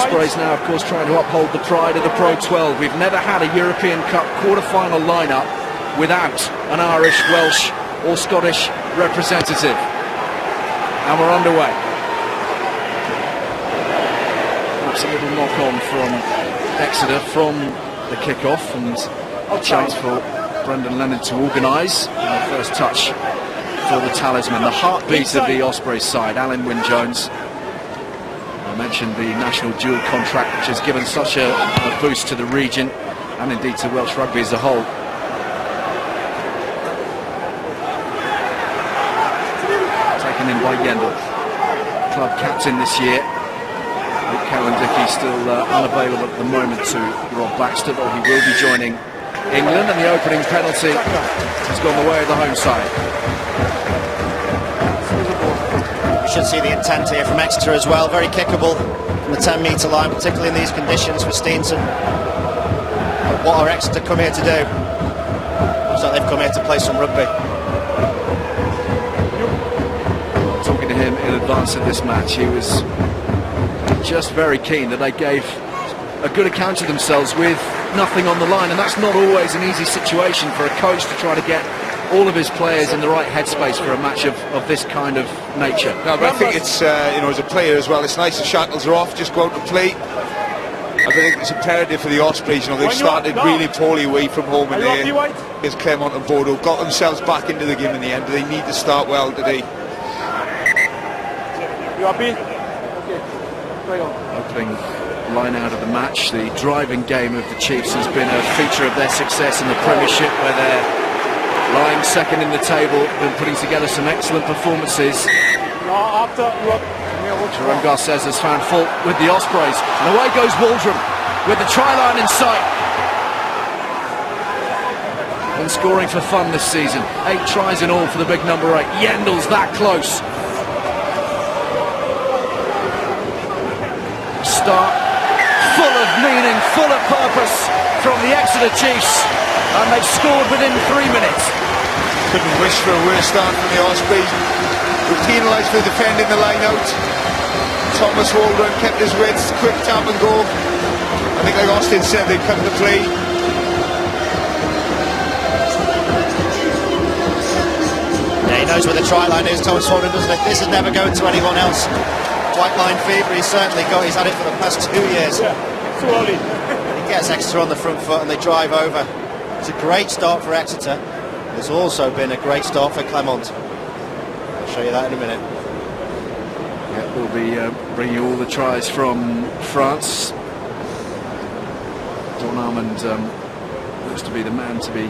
Ospreys now, of course, trying to uphold the pride of the Pro 12. We've never had a European Cup quarter-final lineup without an Irish, Welsh or Scottish representative. And we're underway. Perhaps a little knock-on from Exeter from the kick-off, and a chance for Brendan Leonard to organise. The first touch for the talisman, the heartbeat of the Ospreys side, Alan Wynne-Jones. I mentioned the national dual contract, which has given such a boost to the region and indeed to Welsh rugby as a whole. Taken in by Yendall, club captain this year. Callan Dickey still unavailable at the moment to Rob Baxter, but he will be joining England, and the opening penalty has gone the way of the home side. We should see the intent here from Exeter as well, very kickable from the 10-metre line, particularly in these conditions for Steenson. What are Exeter come here to do? Looks like they've come here to play some rugby. Talking to him in advance of this match, he was just very keen that they gave a good account of themselves with nothing on the line, and that's not always an easy situation for a coach to try to get all of his players in the right headspace for a match of this kind of nature. No, but I think it's, as a player as well, it's nice the shackles are off, just go out and play. I think it's imperative for the Ospreys. They've started really poorly away from home, and there's Clermont and Bordeaux got themselves back into the game in the end. They need to start well today. You happy? Opening line out of the match, the driving game of the Chiefs has been a feature of their success in the Premiership, where they're lying second in the table, been putting together some excellent performances. Jerome Garces has found fault with the Ospreys, and away goes Waldrum with the try line in sight. And scoring for fun this season, 8 tries in all for the big number 8. Yendall's that close. Start full of meaning, full of purpose from the Exeter Chiefs, and they've scored within 3 minutes. Couldn't wish for a worse start from the Ospreys. We've penalised for defending the line out. Thomas Waldron kept his wits, quick tap and go. I think like Austin said, they've come to play. Yeah, he knows where the try line is, Thomas Waldron, doesn't it? This is never going to anyone else. White line fever, he's certainly got. He's had it for the past 2 years. Yeah, too early. He gets Exeter on the front foot and they drive over. It's a great start for Exeter. There's also been a great start for Clermont. I'll show you that in a minute. Yeah, we'll be bringing you all the tries from France. Don Armand looks to be the man to be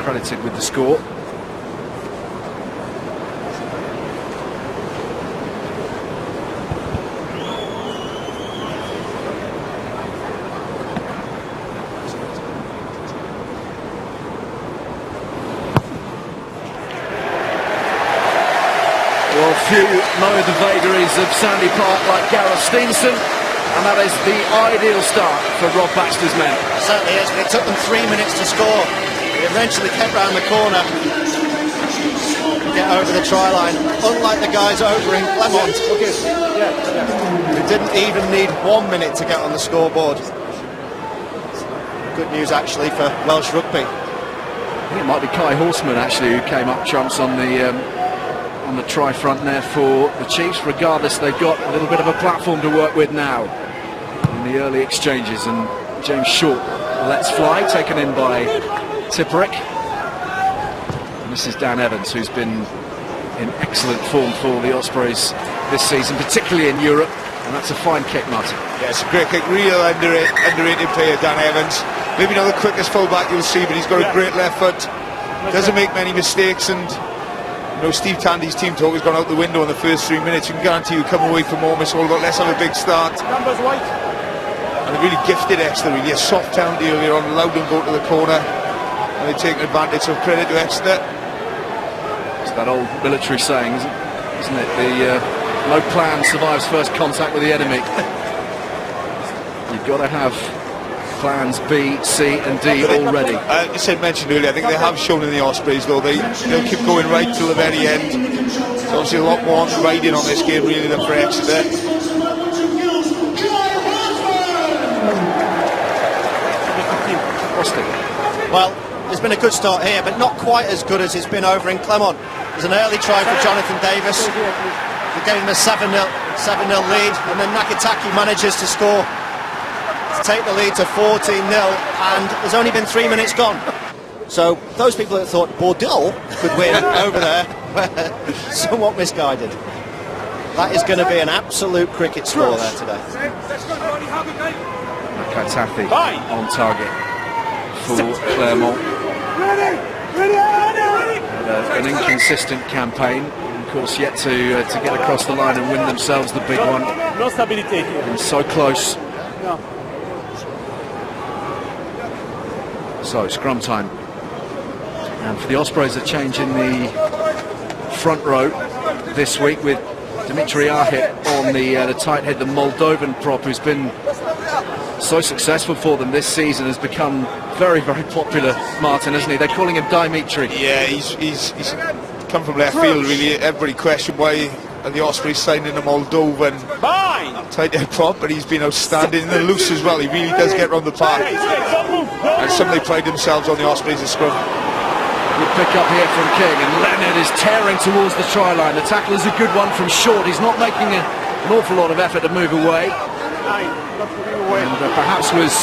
credited with the score. Well, few know the vagaries of Sandy Park like Gareth Steenson, and that is the ideal start for Rob Baxter's men. It certainly is, but it took them 3 minutes to score. They eventually kept round the corner to get over the try line, unlike the guys over in Clermont. They didn't even need 1 minute to get on the scoreboard. Good news actually for Welsh rugby. I think it might be Kai Horseman actually who came up trumps on the try front there for the Chiefs. Regardless, they've got a little bit of a platform to work with now in the early exchanges, and James Short lets fly, taken in by Tipperick. And this is Dan Evans, who's been in excellent form for the Ospreys this season, particularly in Europe, and that's a fine kick, Martin. Yeah, it's a great kick, real underrated player, Dan Evans. Maybe not the quickest fullback you'll see, but he's got a great left foot, doesn't make many mistakes, and Steve Tandy's team talk has gone out the window in the first 3 minutes. You can guarantee you come away from home, it's all about let's have a big start. Numbers white. And they really gifted Exeter, really a soft penalty earlier on, allowed them to go to the corner, and they've taken advantage, so credit to Exeter. It's that old military saying, isn't it? The no plan survives first contact with the enemy. You've got to have plans B, C and D already. I mentioned earlier, I think they have shown in the Ospreys though, they'll keep going right till the very end. There's obviously a lot more riding on this game really than for Exeter. Well, there's been a good start here, but not quite as good as it's been over in Clermont. There's an early try for Jonathan Davis. They're getting the 7-0 lead, and then Nakataki manages to score to take the lead to 14-0, and there's only been 3 minutes gone. So those people that thought Bordeaux could win over there were somewhat misguided. That is going to be an absolute cricket score there today. Nakataki on target for Clermont. An inconsistent campaign, of course, yet to get across the line and win themselves the big one. No stability here. And so close. No. So scrum time. And for the Ospreys, a change in the front row this week with Dimitri Ahit on the tight head, the Moldovan prop, who's been so successful for them this season, has become very, very popular, Martin, hasn't he? They're calling him Dimitri. Yeah, he's come from left field, really. Everybody questioned why the Ospreys signed in a Moldovan tight head prop, but he's been outstanding in the loose as well. He really does get round the park. And somebody pride themselves on the Ospreys' scrum. Good pick up here from King, and Leonard is tearing towards the try line. The tackle is a good one from short. He's not making an awful lot of effort to move away. And perhaps was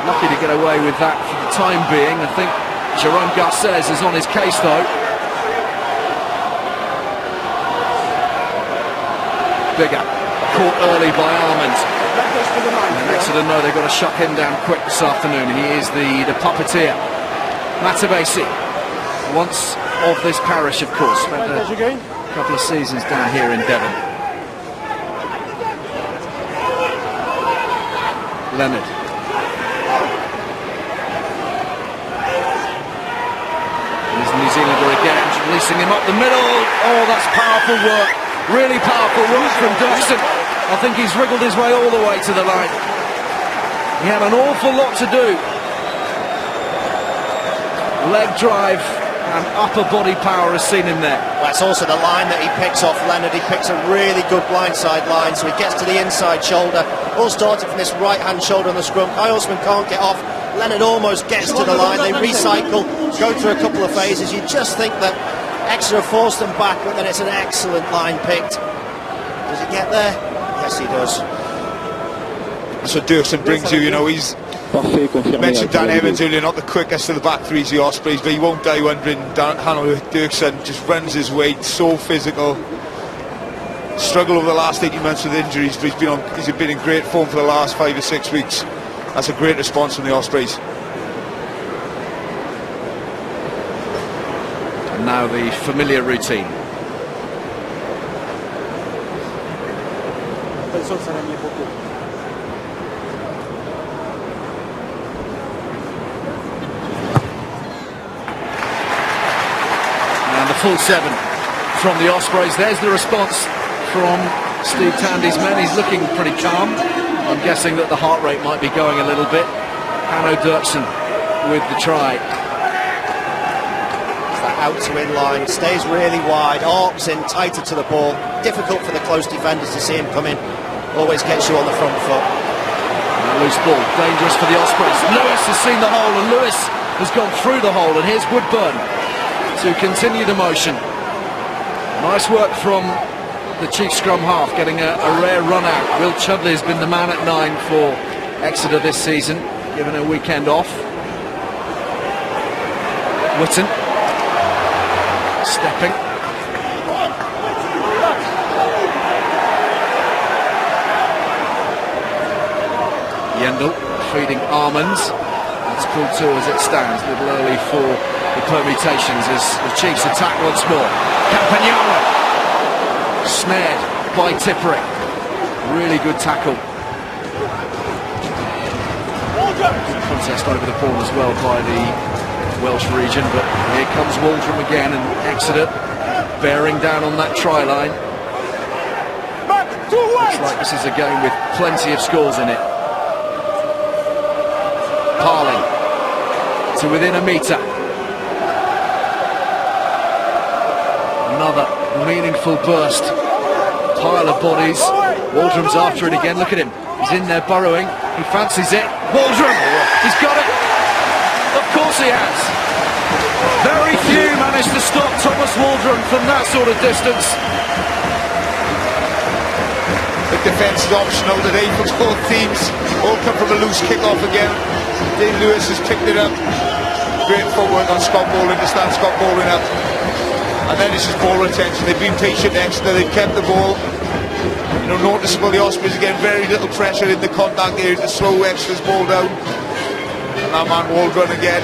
lucky to get away with that for the time being. I think Jerome Garces is on his case though. Bigger, caught early by Armand. And Exeter know they've got to shut him down quick this afternoon. He is the puppeteer. Matabesi, once of this parish, of course, spent a couple of seasons down here in Devon. Leonard. There's the New Zealander again, releasing him up the middle. Oh, that's powerful work. Really powerful work from Dirksen. I think he's wriggled his way all the way to the line. He had an awful lot to do. Leg drive and upper body power is seen in there. Well, it's also the line that he picks off Leonard. He picks a really good blindside line, so he gets to the inside shoulder. All started from this right-hand shoulder on the scrum. Kai Osman can't get off. Leonard almost gets to the line. They recycle, go through a couple of phases. You just think that Exeter forced them back, but then it's an excellent line picked. Does he get there? Yes, he does. That's what Dirksen brings you, you know. He's mentioned Dan Evans earlier, not the quickest of the back threes, the Ospreys, but he won't die wondering. Hanno Dirksen just runs his weight, so physical. Struggled over the last 18 months with injuries, but he's been in great form for the last 5 or 6 weeks. That's a great response from the Ospreys. And now the familiar routine. The full 7 from the Ospreys. There's the response from Steve Tandy's men. He's looking pretty calm. I'm guessing that the heart rate might be going a little bit. Hanno Dirksen with the try. It's that out to in line, stays really wide, arcs in tighter to the ball. Difficult for the close defenders to see him come in. Always gets you on the front foot. And a loose ball, dangerous for the Ospreys. Lewis has seen the hole, and Lewis has gone through the hole, and here's Woodburn to continue the motion. Nice work from the chief scrum half, getting a rare run out. Will Chudley has been the man at 9 for Exeter this season, given a weekend off. Witten stepping. Yendel feeding Armands. It's pulled 2 as it stands, a little early for the permutations as the Chiefs attack once more. Campagnolo snared by Tipperick. Really good tackle. Contest over the ball as well by the Welsh region, but here comes Waldron again, and Exeter bearing down on that try line. Looks like this is a game with plenty of scores in it. Parlin to within a metre. Another meaningful burst. Pile of bodies. Waldrom's after it again. Look at him. He's in there burrowing. He fancies it. Waldrom! He's got it! The course he has. Very few managed to stop Thomas Waldron from that sort of distance. The defence is optional today for both teams. All come from a loose kick-off again. Dave Lewis has picked it up. Great footwork on Scott Baldwin to stand Scott Baldwin up. And then it's just ball retention. They've been patient Exeter, they've kept the ball. You know, noticeable the Ospreys are getting very little pressure in the contact area to slow Exeter's ball down. And that man Waldron again,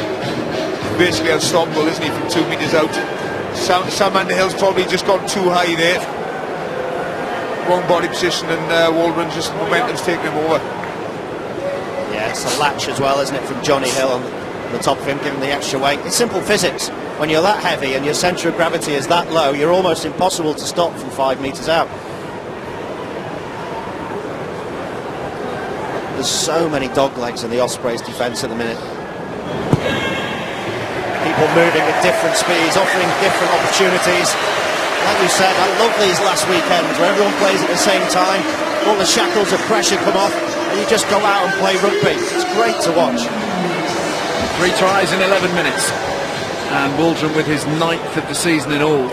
basically unstoppable, isn't he, from 2 metres out. Sam Underhill's probably just gone too high there. Wrong body position, and Waldron just momentum's taking him over. Yeah, it's a latch as well, isn't it, from Johnny Hill on the top of him, giving the extra weight. It's simple physics. When you're that heavy and your centre of gravity is that low, you're almost impossible to stop from 5 metres out. There's so many dog legs in the Ospreys defence at the minute. People moving at different speeds, offering different opportunities. Like you said, I love these last weekends where everyone plays at the same time, all the shackles of pressure come off, and you just go out and play rugby. It's great to watch. 3 tries in 11 minutes. And Waldron with his 9th of the season in all,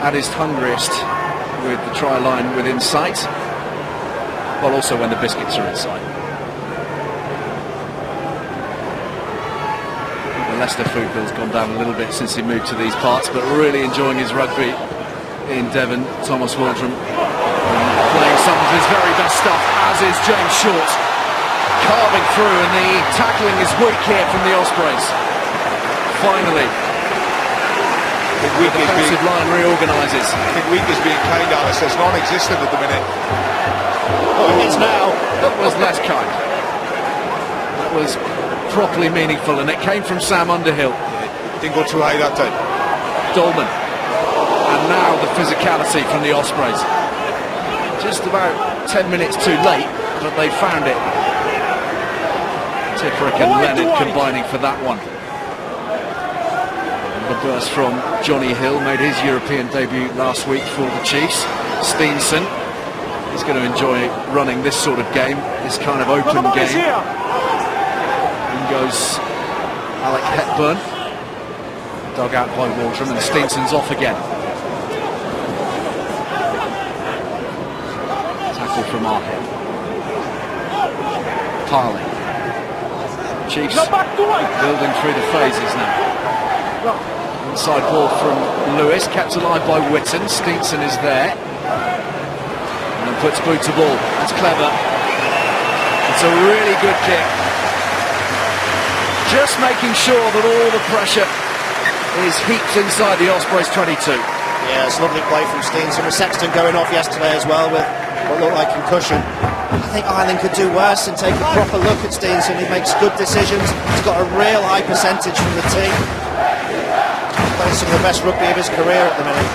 at his hungriest with the try line within sight, well, also when the biscuits are in sight. The Leicester food bill's gone down a little bit since he moved to these parts, but really enjoying his rugby in Devon. Thomas Waldron playing some of his very best stuff, as is James Short, carving through, and the tackling is weak here from the Ospreys. Finally, the defensive line reorganises. I think weak is being kind, Alice. It's non-existent at the minute. Oh, it is now. That was less kind. That was properly meaningful, and it came from Sam Underhill. Didn't go too high that time. Dolman. And now the physicality from the Ospreys. Just about 10 minutes too late, but they found it. Tipperick and Leonard combining for that one. The burst from Johnny Hill, made his European debut last week for the Chiefs. Steenson is going to enjoy running this sort of game, this kind of open game. In goes Alec Hepburn, dug out by Waldron, and Steenson's off again. Tackle from Arhill. Parley. Chiefs building through the phases now. Inside ball from Lewis, kept alive by Whitton. Steenson is there. And then puts boot to ball. That's clever. It's a really good kick. Just making sure that all the pressure is heaped inside the Ospreys 22. Yeah, it's lovely play from Steenson. With Sexton going off yesterday as well with what looked like concussion. I think Ireland could do worse and take a proper look at Steenson. He makes good decisions. He's got a real high percentage from the team. Playing some of the best rugby of his career at the minute.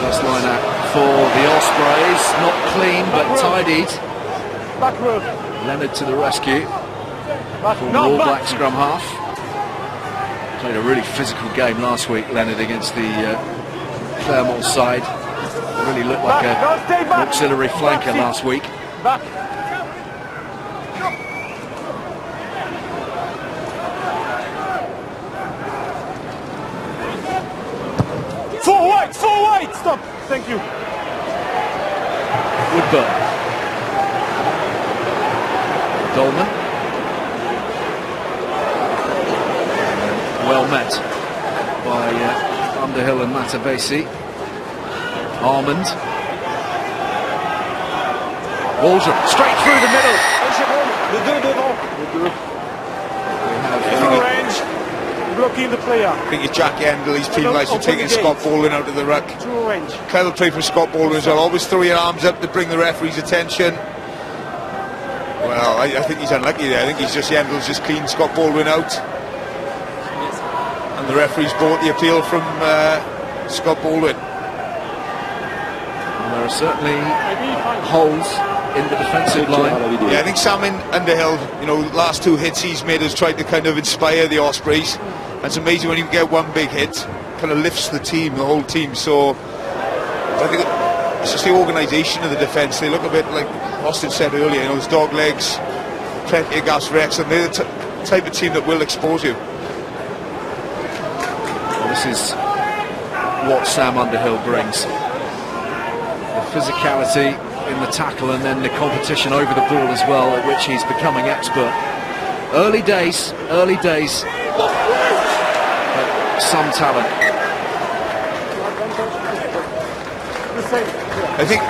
First line out for the Ospreys. Not clean, but tidied. Leonard to the rescue. For the All Black scrum half. Played a really physical game last week, Leonard, against the Claremont side. Really looked like an auxiliary flanker last week. Full white, stop, thank you. Woodburn. Dolman. Well met by Underhill and Matabesi. Armand. Waldron straight through the middle. Blocking the player. I think it's Jack Endell, his team likes to taking Scott Baldwin out of the ruck. Clever play from Scott Baldwin as well. Always throw your arms up to bring the referee's attention. Well, I think he's unlucky there. I think he's just Endell's just cleaned Scott Baldwin out. And the referee's bought the appeal from Scott Baldwin. And there are certainly holes in the defensive line. Yeah, I think Sam Underhill, you know, last 2 hits he's made has tried to kind of inspire the Ospreys. And it's amazing when you get one big hit, kind of lifts the team, the whole team. So I think it's just the organisation of the defence. They look a bit like Austin said earlier, you know, there's dog legs, plenty of gas for Exeter, and they're the type of team that will expose you. Well, this is what Sam Underhill brings. The physicality in the tackle and then the competition over the ball as well, at which he's becoming expert. Early days, but some talent. I think,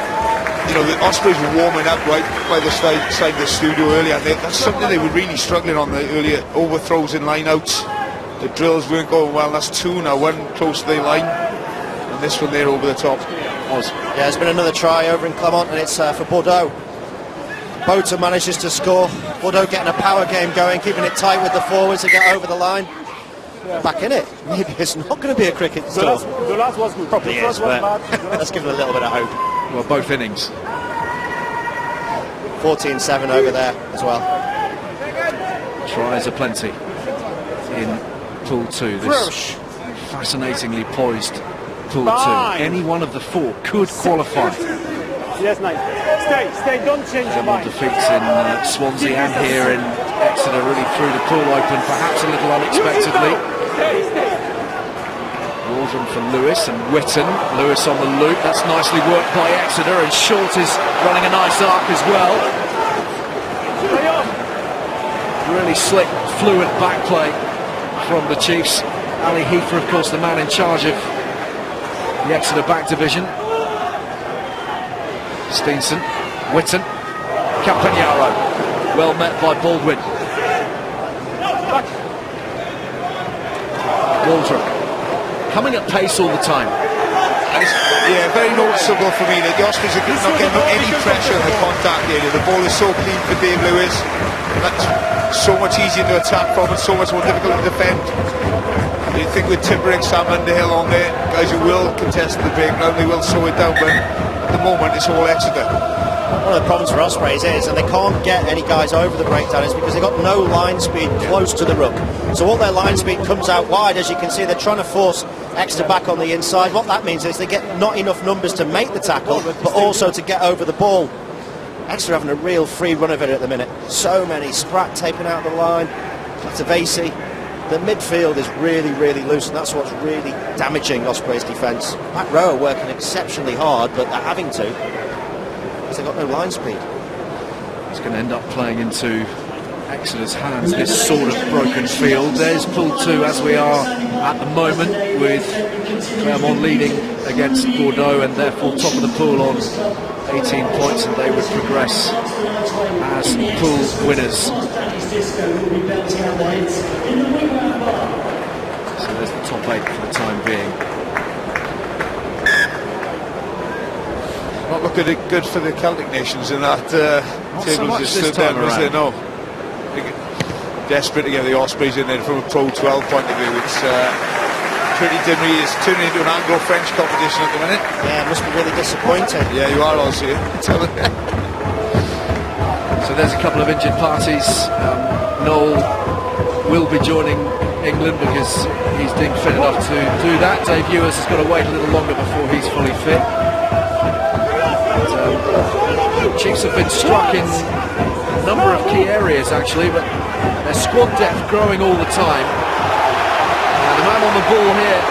you know, the Ospreys were warming up right by the side of the studio earlier, and that's something they were really struggling on, the earlier overthrows in line-outs. The drills weren't going well. That's two now, one close to the line, and this one there over the top. Yeah, there's been another try over in Clermont, and it's for Bordeaux. Bota manages to score. Bordeaux getting a power game going, keeping it tight with the forwards to get over the line. Back in it. Maybe it's not going to be a cricket score. The last was good. Probably the is, first but was let's give it a little bit of hope. Well, both innings. 14-7 over there as well. Tries are plenty in Pool 2. This fascinatingly poised Pool 2. Any one of the four could qualify. Yes, nice. Stay, don't change your More mind. defeats in Swansea and here in Exeter really threw the pool open, perhaps a little unexpectedly. Stay. Waldron for Lewis and Witten. Lewis on the loop. That's nicely worked by Exeter, and Short is running a nice arc as well. Really slick, fluent back play from the Chiefs. Ali Heifer, of course, the man in charge of the Exeter back division. Steenson, Witten, Campagnaro, well met by Baldwin. Waldron, coming at pace all the time. Yeah, very noticeable for me that the Ospreys are not getting any pressure in the contact area. The ball is so clean for Dave Lewis, and that's so much easier to attack from and so much more difficult to defend. You think with Tippering, Sam Underhill on there, guys who will contest the breakdown, they will slow it down, but at the moment it's all Exeter. One of the problems for Ospreys is, and they can't get any guys over the breakdown, is because they've got no line speed close to the ruck. So all their line speed comes out wide. As you can see, they're trying to force Exeter back on the inside. What that means is they get not enough numbers to make the tackle, but also to get over the ball. Exeter having a real free run of it at the minute. So many. Spratt taping out the line, Latavasi. The midfield is really, really loose, and that's what's really damaging Ospreys' defence. Back row are working exceptionally hard, but they're having to, because they've got no line speed. It's going to end up playing into Exeter's hands, this sort of broken field. There's Pool 2 as we are at the moment, with Clermont leading against Bordeaux and therefore top of the pool on 18 points, and they would progress as pool winners. So there's the top 8 for the time being. Not looking good for the Celtic nations in that Not so table much just this stood there, time was there? around. No. Desperate to get the Ospreys in there from a Pro 12 point of view. It's pretty dimly. It's turning into an Anglo-French competition at the minute. Yeah, it must be really disappointing. Yeah, you are, Aussie. So there's a couple of injured parties. Noel will be joining England because he's deemed fit enough to do that. Dave Ewers has got to wait a little longer before he's fully fit. But, Chiefs have been struck in a number of key areas actually, but their squad depth growing all the time. The man on the ball here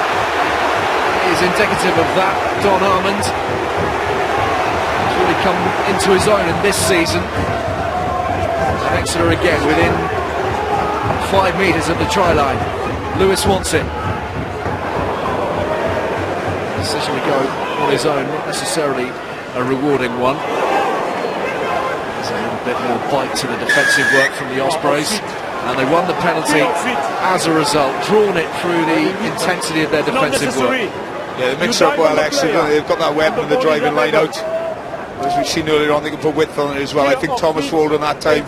is indicative of that. Don Armand has really come into his own in this season. And Exeter again within 5 metres of the try line. Lewis wants it. Decision to go on his own, not necessarily a rewarding one. There's a little bit more bite to the defensive work from the Ospreys, and they won the penalty as a result, drawn it through the intensity of their defensive work. Yeah, they mix up well, Exeter. They've got that weapon in the driving line out. As we've seen earlier on, they can put width on it as well. I think Thomas Waldron that time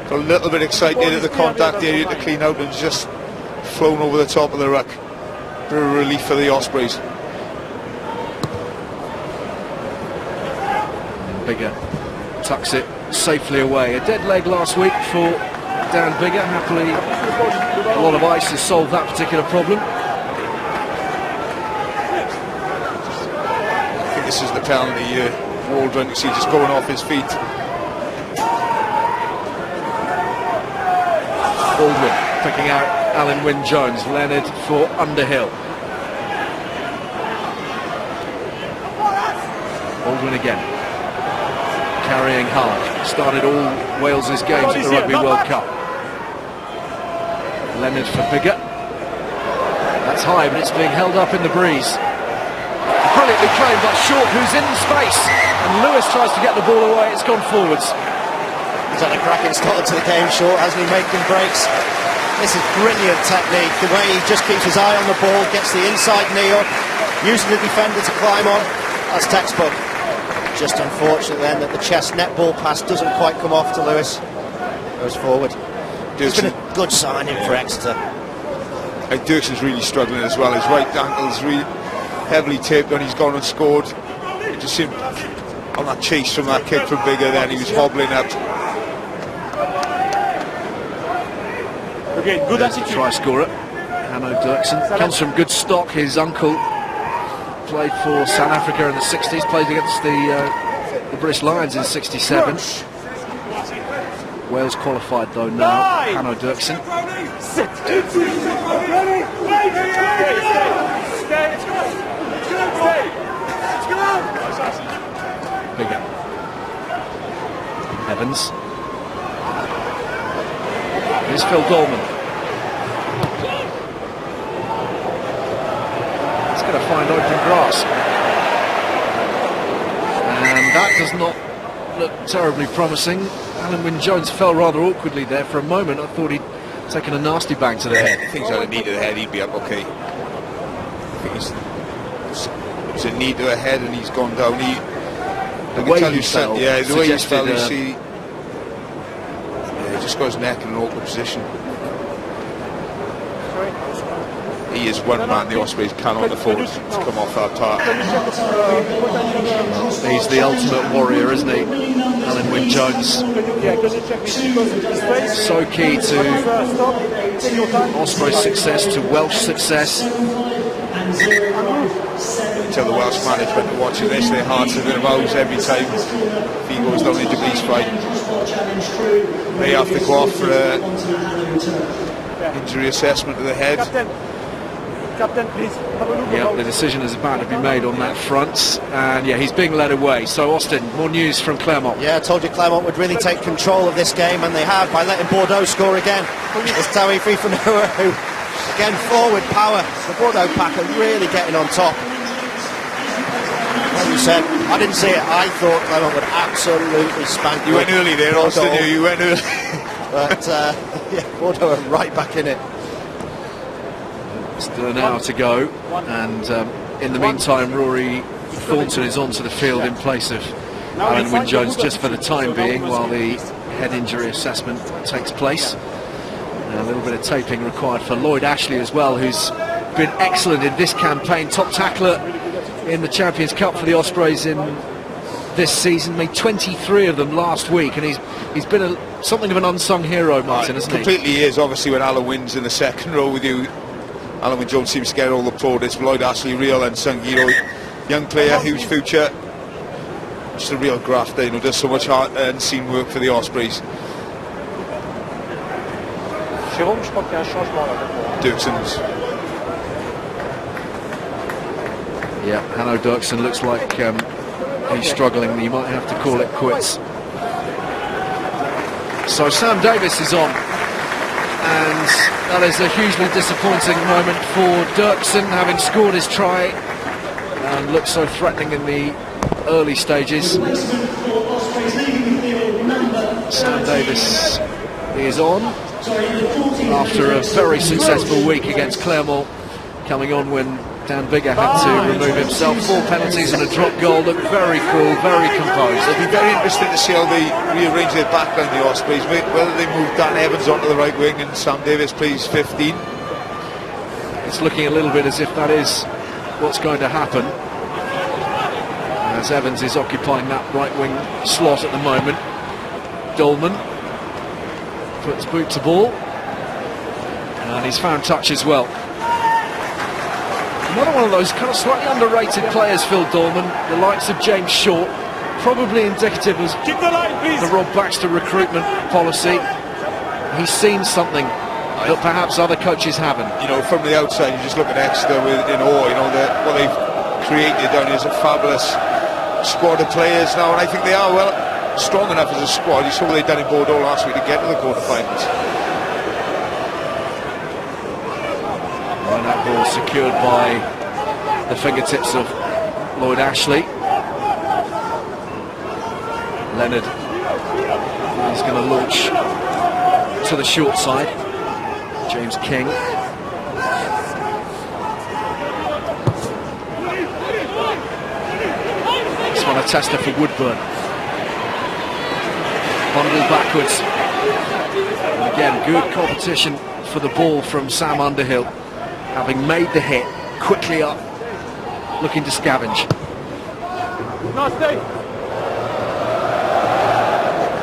got a little bit excited at the contact area to clean out and just flown over the top of the ruck. Bit of relief for the Ospreys. Bigger tucks it safely away. A dead leg last week for Dan Bigger. Happily, a lot of ice has solved that particular problem. think this is the penalty. Waldron, you see, just going off his feet. Baldwin picking out Alan Wynne-Jones. Leonard for Underhill. Baldwin again. Carrying hard. Started all Wales's games at the Rugby World Cup. Leonard for Bigger. That's high, but it's being held up in the breeze. Brilliantly claimed by Short, who's in space. And Lewis tries to get the ball away. It's gone forwards. He's had a cracking start to the game, Short, hasn't he, making breaks. This is brilliant technique, the way he just keeps his eye on the ball, gets the inside knee up, using the defender to climb on. That's textbook. Just unfortunate then that the chest netball pass doesn't quite come off to Lewis. Goes forward. It's been a good signing for Exeter. Dirkson's really struggling as well. His right ankle's really heavily taped on. He's gone and scored. It just seemed on that chase from that kick from Bigger, then he was hobbling out. Okay, good There's a attitude. try scorer, Hanno Dirksen. Comes from good stock. His uncle played for South Africa in the 60s, played against the British Lions in 67. Wales qualified though now, Hanno Dirksen. Sit. Bigger. Evans. Here's Phil Dolman. He's going to find open grass. And that does not look terribly promising. Alan Wynne-Jones fell rather awkwardly there for a moment. I thought he'd taken a nasty bang to the head. I think he's had a knee to the head, he'd be up okay. I think it's a knee to the head and he's gone down. The way he fell, yeah, the way he fell, you suggested, see, he just got his neck in an awkward position. He is one man the Ospreys cannot afford to come off that target. He's the ultimate warrior, isn't he? Alan Wynne-Jones. So key to Ospreys' success, to Welsh success. Tell the Welsh management to watching this, their hearts are in their mouths every time if he goes down into police fight. They have to go off for an injury assessment of the head. Captain, please have a look. Yeah, the decision is about to be made on that front, and yeah, he's being led away. So Austin, more news from Clermont. Yeah, I told you Clermont would really take control of this game, and they have by letting Bordeaux score again. It's Tawi Fifanua who, again, forward power. The Bordeaux pack are really getting on top. As you said, I didn't see it. I thought Clermont would absolutely spank. You went early there, Austin. You went early. But yeah, Bordeaux are right back in it. Still an hour to go, and in the meantime, Rory Thornton is onto the field in place of Alan Wynne-Jones just for the time being, while the head injury assessment takes place. And a little bit of taping required for Lloyd Ashley as well, who's been excellent in this campaign, top tackler in the Champions Cup for the Ospreys in this season, made 23 of them last week, and he's been something of an unsung hero, Martin, hasn't he? Completely is. Obviously, when Alan Wynne's in the second row with you, Alan Wynne-Jones seems to get all the plaudits. Lloyd Ashley, real unsung hero, young player, huge future, just a real grafter, does so much hard and unseen work for the Ospreys. Dirkson's. Yeah, Hanno Dirksen looks like he's struggling. You might have to call it quits. So Sam Davis is on, and that is a hugely disappointing moment for Dirksen, having scored his try and looked so threatening in the early stages. Sam Davis is on after a very successful week against Clermont, coming on when Dan Bigger had to remove himself. 4 penalties and a drop goal. Looked very cool, very composed. It'll be very interesting to see how they rearrange their backline, the Ospreys, whether they move Dan Evans onto the right wing and Sam Davis plays 15. It's looking a little bit as if that is what's going to happen, as Evans is occupying that right wing slot at the moment. Dolman puts boot to ball, and he's found touch as well. Another one of those kind of slightly underrated players, Phil Dorman, the likes of James Short, probably indicative of Keep the line, please. the Rob Baxter recruitment policy. He's seen something that perhaps other coaches haven't. You know, from the outside, you just look at Exeter in awe. You know, what they've created down here is a fabulous squad of players now, and I think they are strong enough as a squad. You saw what they've done in Bordeaux last week to get to the quarterfinals. And that ball secured by the fingertips of Lloyd Ashley. Leonard is going to launch to the short side. James King. This one a tester for Woodburn. Bundled backwards. And again, good competition for the ball from Sam Underhill. Having made the hit, quickly up, looking to scavenge. No, stay.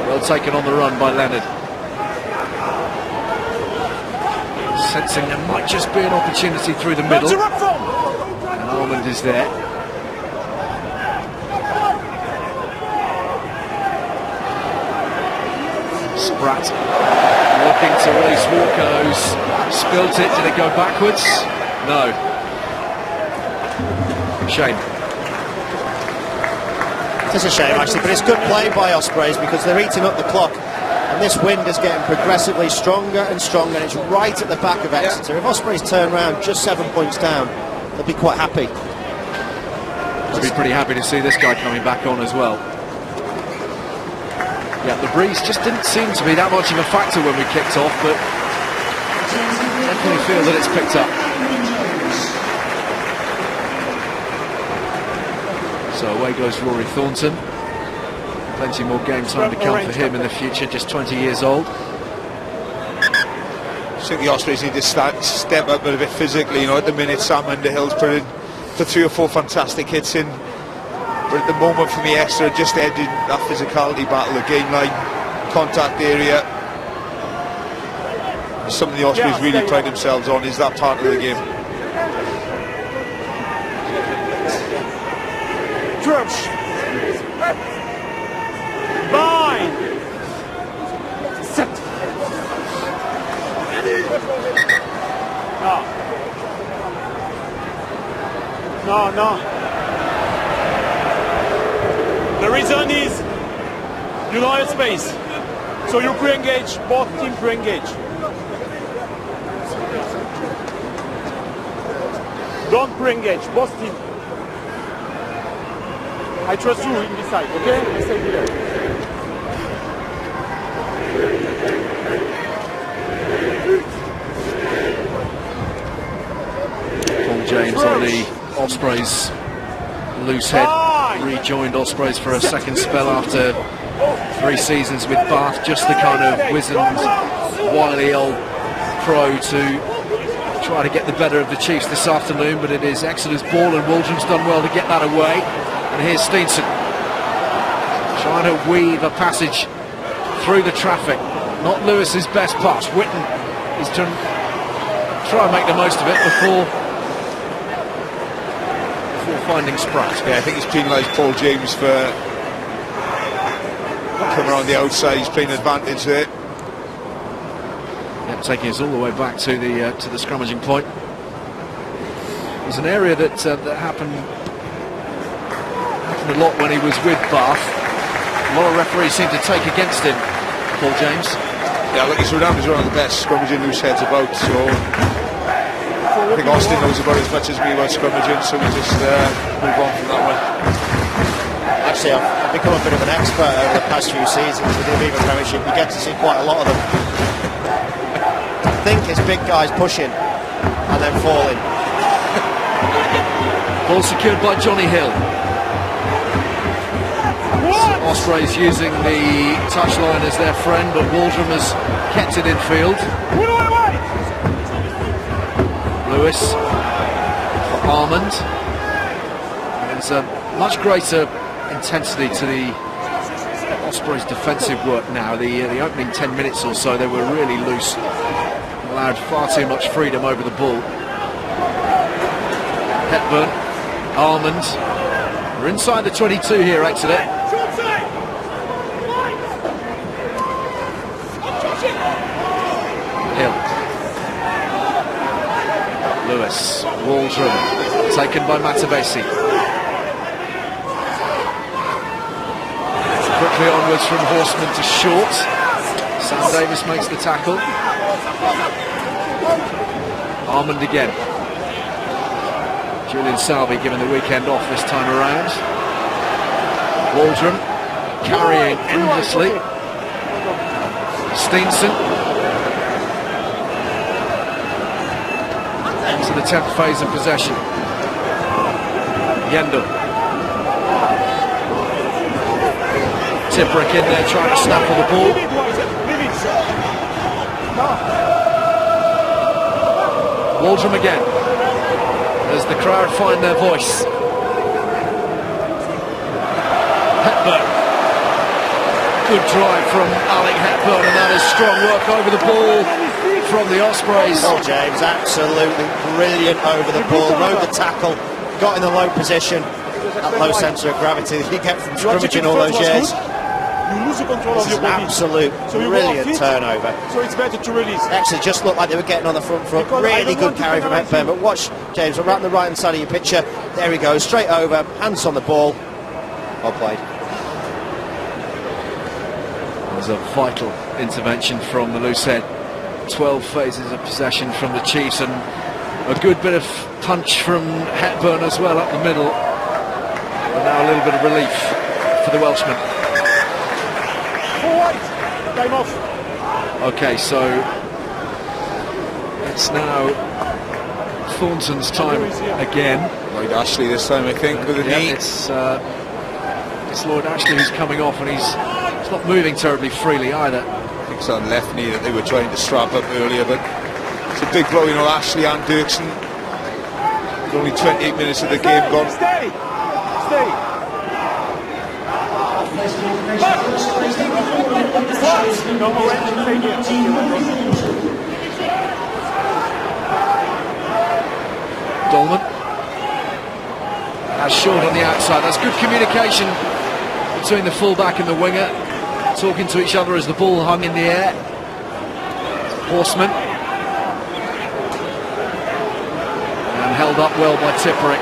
Well taken on the run by Leonard. Sensing there might just be an opportunity through the middle. And Armand is there. Spratt looking to release Walko's. Spilt it. Did it go backwards? No. Shame. It's a shame actually, but it's good play by Ospreys because they're eating up the clock. And this wind is getting progressively stronger and stronger, and it's right at the back of Exeter. If Ospreys turn around just 7 points down, they'll be quite happy. I'll be pretty happy to see this guy coming back on as well. Yeah, the breeze just didn't seem to be that much of a factor when we kicked off, but definitely feel that it's picked up. So away goes Rory Thornton. Plenty more game time to come for him in the future, just 20 years old. I think the Ospreys need to step up a bit physically. You know, at the minute Sam Underhill's put 3 or 4 fantastic hits in, but at the moment for me Exeter just ended that physicality battle, the game line, contact area. Something the Ospreys really pride themselves on is that part of the game. Drush. Bind. Set. No. The reason is you don't have space. So you pre-engage, both teams pre-engage. Don't pre-engage, both teams. I trust you in this side, okay? I stay here. Paul James on the Ospreys loose head. Rejoined Ospreys for a second spell after 3 seasons with Bath. Just the kind of wizened, wily old pro to try to get the better of the Chiefs this afternoon, but it is Exeter's ball and Waldrom's done well to get that away. And here's Steenson trying to weave a passage through the traffic. Not Lewis's best pass. Whitten is trying to make the most of it before finding Spratt. Yeah, I think he's penalised Paul James for coming around the outside. He's playing advantage there. Yep, taking us all the way back to the scrummaging point. It was an area that happened a lot when he was with Bath. A lot of referees seem to take against him, Paul James. Yeah, look, he's one of the best scrummaging loose heads about, so I think Austin knows about as much as me about scrummaging, so we just move on from that one. Actually, I've become a bit of an expert over the past few seasons with the Aviva Premiership. You get to see quite a lot of them. I think it's big guys pushing and then falling. Ball secured by Johnny Hill. Ospreys using the touchline as their friend, but Waldrom has kept it in field. Lewis for Armand. There's a much greater intensity to the Ospreys' defensive work now. The opening 10 minutes or so, they were really loose, allowed far too much freedom over the ball. Hepburn, Almond. We're inside the 22 here, Exeter. Hill. Lewis. Waldron. Taken by Matavesi. Quickly onwards from Horseman to Short. Sam Davis makes the tackle. Almond again. Julian Salvi given the weekend off this time around. Waldron carrying endlessly. Steenson into the 10th phase of possession. Yendel. Tipperick in there trying to snaffle the ball. Waldron again, as the crowd find their voice. Hepburn. Good drive from Alec Hepburn, and that is strong work over the ball from the Ospreys. Oh, James, absolutely brilliant over the ball. Rode the tackle, got in the low position. That low centre of gravity that you get from scrummaging all those years. You lose the control This of is your an body. absolute brilliant turnover. So it's better to release. Exeter just looked like they were getting on the front foot. Because I Really don't good want to carry from penalise Hepburn. you. But watch, James, around the right hand side of your picture. There he goes, straight over, hands on the ball. Well played. It was a vital intervention from the loose head. 12 phases of possession from the Chiefs, and a good bit of punch from Hepburn as well up the middle. And now a little bit of relief for the Welshman. Time off. Okay, so it's now Thornton's time again. Lloyd Ashley this time, I think, with a knee. It's Lloyd Ashley who's coming off, and he's not moving terribly freely either. I think it's on left knee that they were trying to strap up earlier, but it's a big blow, you know, Ashley and Dirksen. With only 28 minutes of the game gone. Stay. No more Dolman has Short on the outside. That's good communication between the fullback and the winger, talking to each other as the ball hung in the air. Horseman, and held up well by Tipperick.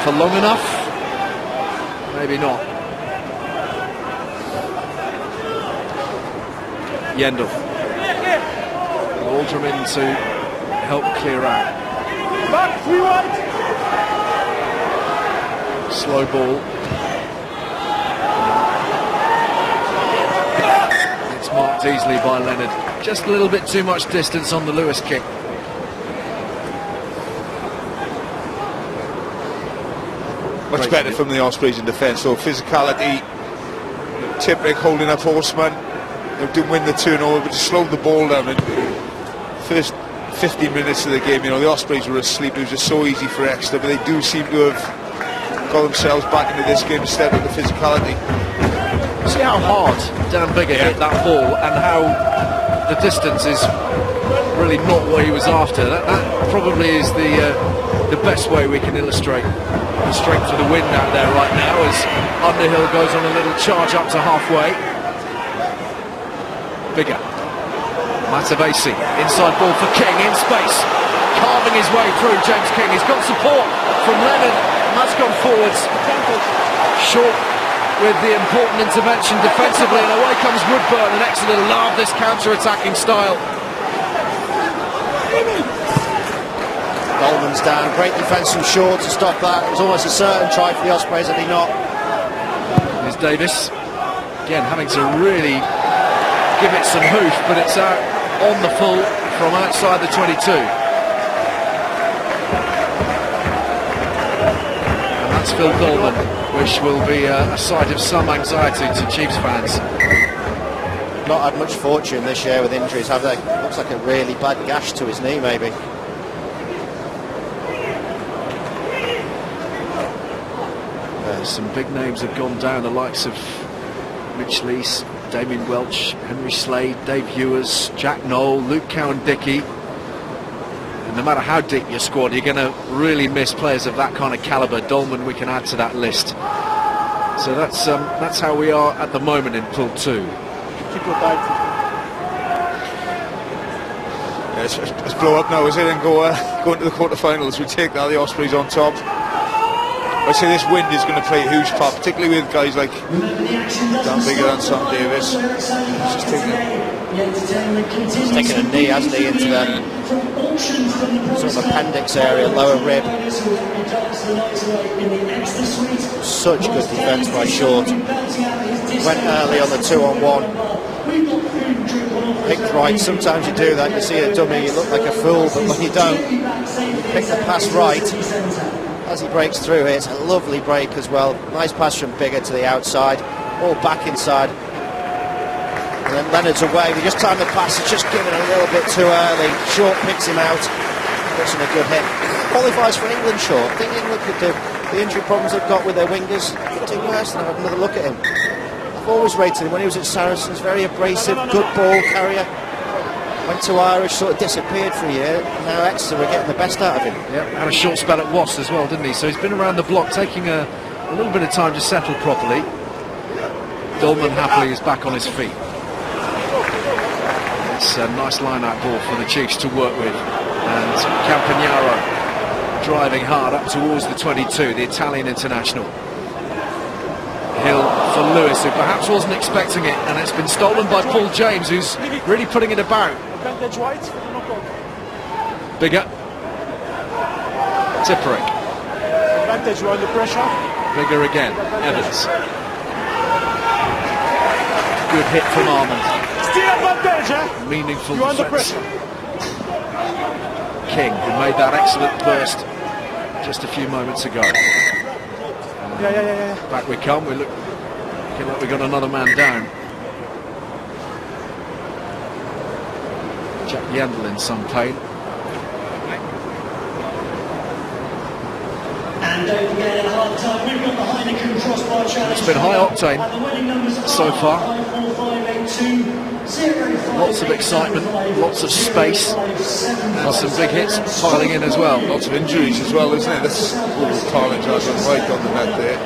For long enough? Maybe not. Yendel. Waldron in to help clear out. Back, 3 wide. Slow ball. It's marked easily by Leonard. Just a little bit too much distance on the Lewis kick. Much better from the Ospreys in defence, so physicality. Tipperick holding up Horseman. They didn't win the turnover, but just slowed the ball down. And first 15 minutes of the game, you know, the Ospreys were asleep. It was just so easy for Exeter, but they do seem to have got themselves back into this game instead of the physicality. See how hard Dan Bigger hit that ball, and how the distance is really not what he was after. That probably is the best way we can illustrate the strength of the wind out there right now, as Underhill goes on a little charge up to halfway. Bigger. Matavesi, inside ball for King, in space, carving his way through James King. He's got support from Leonard, and that's gone forwards. Short with the important intervention defensively, and away comes Woodburn, and Exeter love this counter-attacking style. Dolman's down, great defence from Short to stop that. It was almost a certain try for the Ospreys, had he not. Here's Davis, again having to really give it some hoof, but it's out on the full from outside the 22. And that's Phil Dolman, which will be a sight of some anxiety to Chiefs fans. Not had much fortune this year with injuries, have they? Looks like a really bad gash to his knee, maybe. Some big names have gone down, the likes of Mitch Lees, Damien Welch, Henry Slade, Dave Ewers, Jack Knoll, Luke Cowan-Dickey, and no matter how deep your squad, you're going to really miss players of that kind of calibre. Dolman, we can add to that list. So that's how we are at the moment in Pool 2. Yeah, let's blow up now, is it, and go into the quarterfinals. We take the Ospreys on top. I say this wind is going to play a huge part, particularly with guys like Dan Bigger and Sam Davis. He's taken a knee, hasn't he, into the sort of appendix area, lower rib. Such good defence by Short. Went early on the 2-on-1. Picked right. Sometimes you do that, you see a dummy, you look like a fool, but when you don't, you pick the pass right. As he breaks through here, it's a lovely break as well. Nice pass from Bigger to the outside, all back inside. And then Leonard's away. We just timed the pass, it's just given a little bit too early. Short picks him out, puts in a good hit. Qualifies for England, Short. I think England could do. The injury problems they've got with their wingers could do worse than have another look at him. I've always rated him when he was at Saracens, very abrasive, good ball carrier. Went to Irish, sort of disappeared for a year. Now Exeter are getting the best out of him. Yeah, had a short spell at Wasps as well, didn't he? So he's been around the block, taking a little bit of time to settle properly. Dolman happily is back on his feet. It's a nice line-out ball for the Chiefs to work with. And Campagnaro driving hard up towards the 22, the Italian international. Hill for Lewis, who perhaps wasn't expecting it, and it's been stolen by Paul James, who's really putting it about. Bigger. Tipperick. Advantage, we're under pressure. Bigger again. Evans. Good hit from Armand. Still advantage, eh? Meaningful You're under defence. pressure. King, who made that excellent burst just a few moments ago. Yeah. Back we come. We looking like we got another man down. Jack Yandel in some pain. And don't forget at half time, we've got the Heineken Crossbar Challenge. It's been high octane so far. Lots of excitement, lots of space, and some big hits piling in as well. Lots of injuries as well, isn't it? That's Carlin has right on the net there.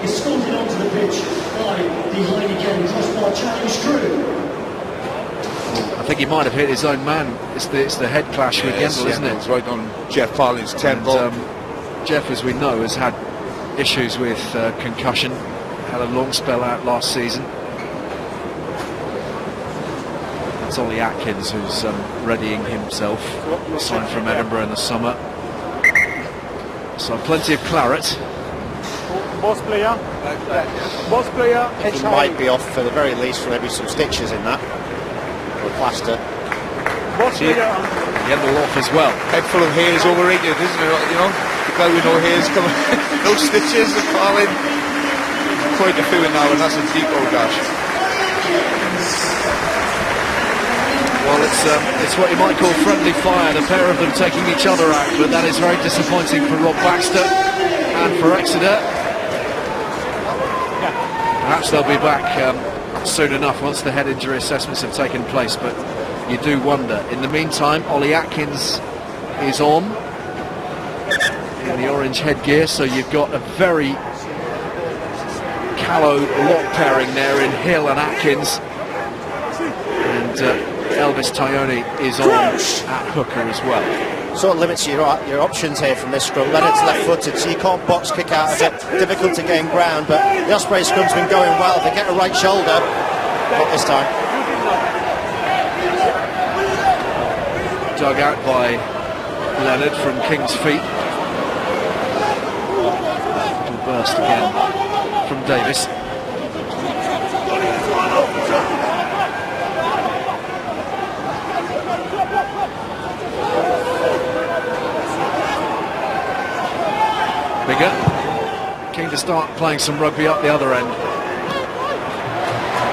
Escorted onto the pitch by the Heineken Crossbar Challenge crew. I think he might have hit his own man. It's the head clash with Yandel, isn't it? It's right on Jeff Parlin's temple. Jeff, as we know, has had issues with concussion. Had a long spell out last season. It's Ollie Atkins who's readying himself. Signed from Edinburgh in the summer. So plenty of claret. Boss player. Boss player. He might be off for the very least for maybe some stitches in that. Or plaster. Boss player. Yandel off as well. Head full of hair is overrated, isn't it? You know, the guy with no hairs coming, no stitches, the Carlin. Quite a few in now, and that's a deep old dash. Well, it's what you might call friendly fire, the pair of them taking each other out, but that is very disappointing for Rob Baxter and for Exeter. Perhaps they'll be back soon enough once the head injury assessments have taken place, but you do wonder. In the meantime, Ollie Atkins is on in the orange headgear, so you've got a very callow lock pairing there in Hill and Atkins, and Elvis Tayoni is on at hooker as well. Sort of limits your options here from this scrum. Leonard's left-footed, so you can't box kick out of it. Difficult to gain ground, but the Ospreys scrum's been going well. They get a right shoulder, not this time. Dug out by Leonard from King's feet. Little burst again from Davis. Bigger, keen to start playing some rugby up the other end.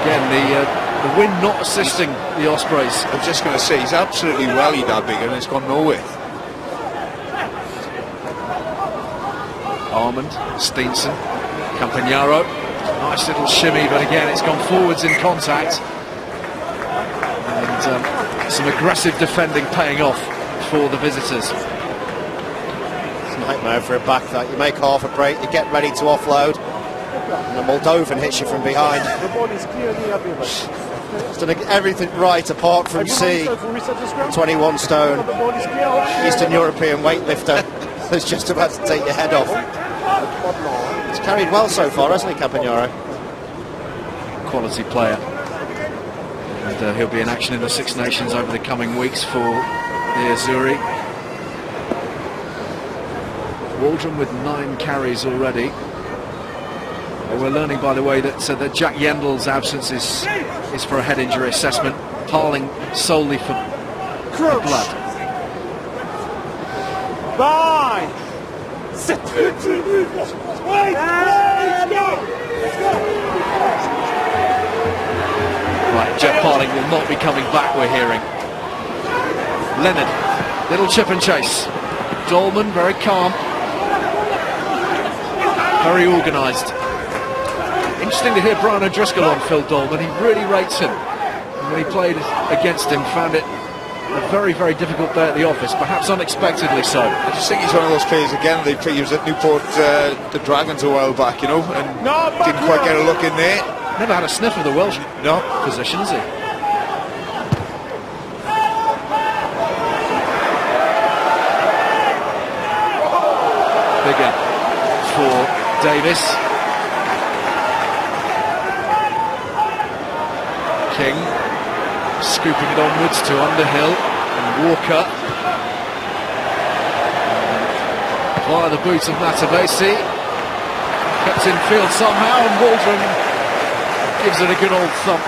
Again, the wind not assisting the Ospreys. I was just going to say, he's absolutely rallied that Bigger, and it's gone nowhere. Armand, Steenson, Campagnaro, nice little shimmy, but again it's gone forwards in contact. And some aggressive defending paying off for the visitors. It's a nightmare for a back that. You make half a break, you get ready to offload, and the Moldovan hits you from behind. The ball is clearly available. He's done everything right apart from C. 21 stone Eastern European weightlifter who's just about to take your head off. He's carried well so far, hasn't he, Campagnaro? Quality player. And he'll be in action in the Six Nations over the coming weeks for the Azzurri. Waldron with 9 carries already. We're learning, by the way, that Jack Yendel's absence is for a head injury assessment. Harling solely for blood. 9. Sit. Right, Jeff Harling will not be coming back, we're hearing. Leonard, little chip and chase. Dolman, very calm. Very organised. Interesting to hear Brian O'Driscoll on Phil Dolman. He really rates him. And when he played against him, found it a very, very difficult day at the office, perhaps unexpectedly so. I just think he's one of those players, again, he was at Newport, the Dragons a while back, you know, and didn't quite get a look in there. Never had a sniff of the Welsh position, has he? Bigger for Davis. King scooping it onwards to Underhill and Walker. Via the boot of Matavesi. Kept in field somehow, and Waldron gives it a good old thump.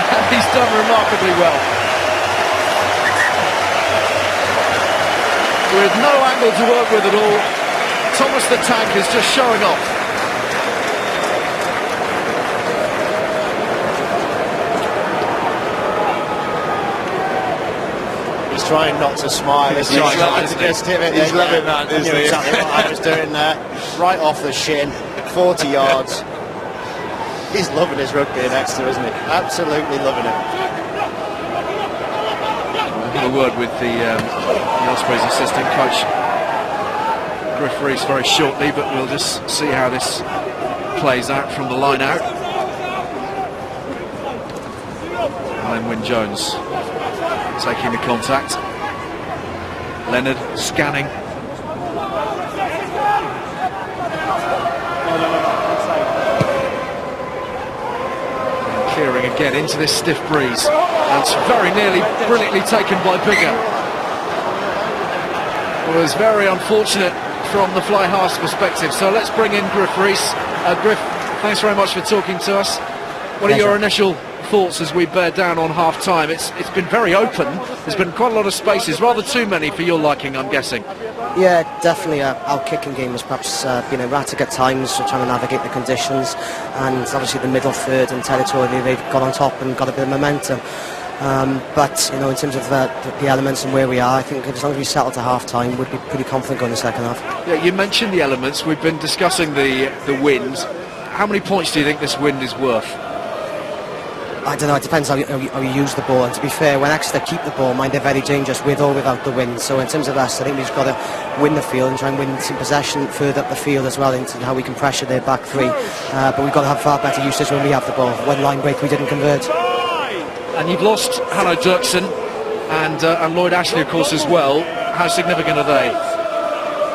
And he's done remarkably well. With no angle to work with at all, Thomas the Tank is just showing off. He's trying not to smile. He's loving that, I knew exactly what I was doing there. Right off the shin, 40 yards. He's loving his rugby in Exeter, isn't he? Absolutely loving it. I'll have a word with the Ospreys assistant coach Griff Rees very shortly, but we'll just see how this plays out from the line out. And then Wyn Jones taking the contact. Leonard scanning. Clearing again into this stiff breeze. And it's very nearly brilliantly taken by Bigger. It was very unfortunate from the fly half's perspective. So let's bring in Griff Rees. Griff, thanks very much for talking to us. What are your initial thoughts as we bear down on half time? It's been very open. There's been quite a lot of spaces, rather too many for your liking, I'm guessing. Yeah, definitely. Our kicking game has perhaps been erratic at times, so trying to navigate the conditions, and obviously the middle third and territorially they've got on top and got a bit of momentum. But you know, in terms of the elements and where we are, I think as long as we settle to half time, we'd be pretty confident going the second half. Yeah, you mentioned the elements. We've been discussing the wind. How many points do you think this wind is worth? I don't know, it depends how you use the ball, and to be fair, when Exeter keep the ball, mind, they're very dangerous with or without the wind. So in terms of us, I think we've just got to win the field and try and win some possession further up the field as well, into how we can pressure their back three. But we've got to have far better usage when we have the ball. One line break we didn't convert. And you've lost Hanno Dirksen and Lloyd Ashley, of course, as well. How significant are they?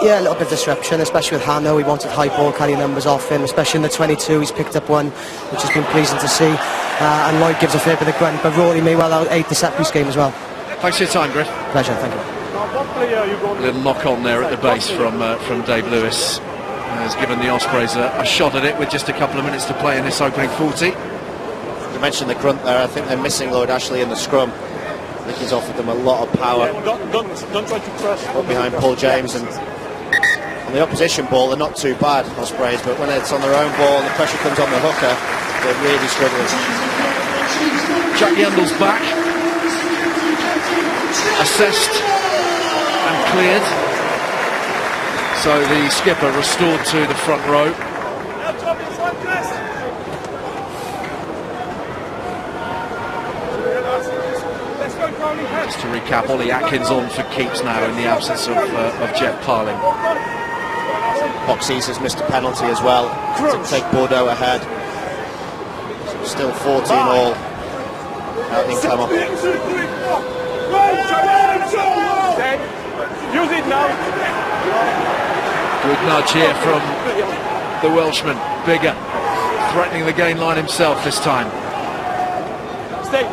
Yeah, a little bit of disruption, especially with Hanno. We wanted high ball carry numbers off him, especially in the 22. He's picked up one, which has been pleasing to see. And Lloyd gives a fair bit of grunt, but Rory may well aid the set piece game as well. Thanks for your time, Griff. Pleasure, thank you. A little knock on there at the base from Dave Lewis. Has given the Ospreys a shot at it with just a couple of minutes to play in this opening 40. You mentioned the grunt there. I think they're missing Lloyd Ashley in the scrum. I think he's offered them a lot of power. Don't try to crush. Up behind Paul James, and on the opposition ball, they're not too bad, Ospreys, but when it's on their own ball and the pressure comes on the hooker, they're really struggling. Jack Yendel's back. Assessed and cleared. So the skipper restored to the front row. Just to recap, Ollie Atkins on for keeps now in the absence of Jeff Parling. Boxies has missed a penalty as well to take Bordeaux ahead. So still 14 all out in Clermont. Use it now. Good nudge here from the Welshman. Bigger, threatening the gain line himself this time. Stay.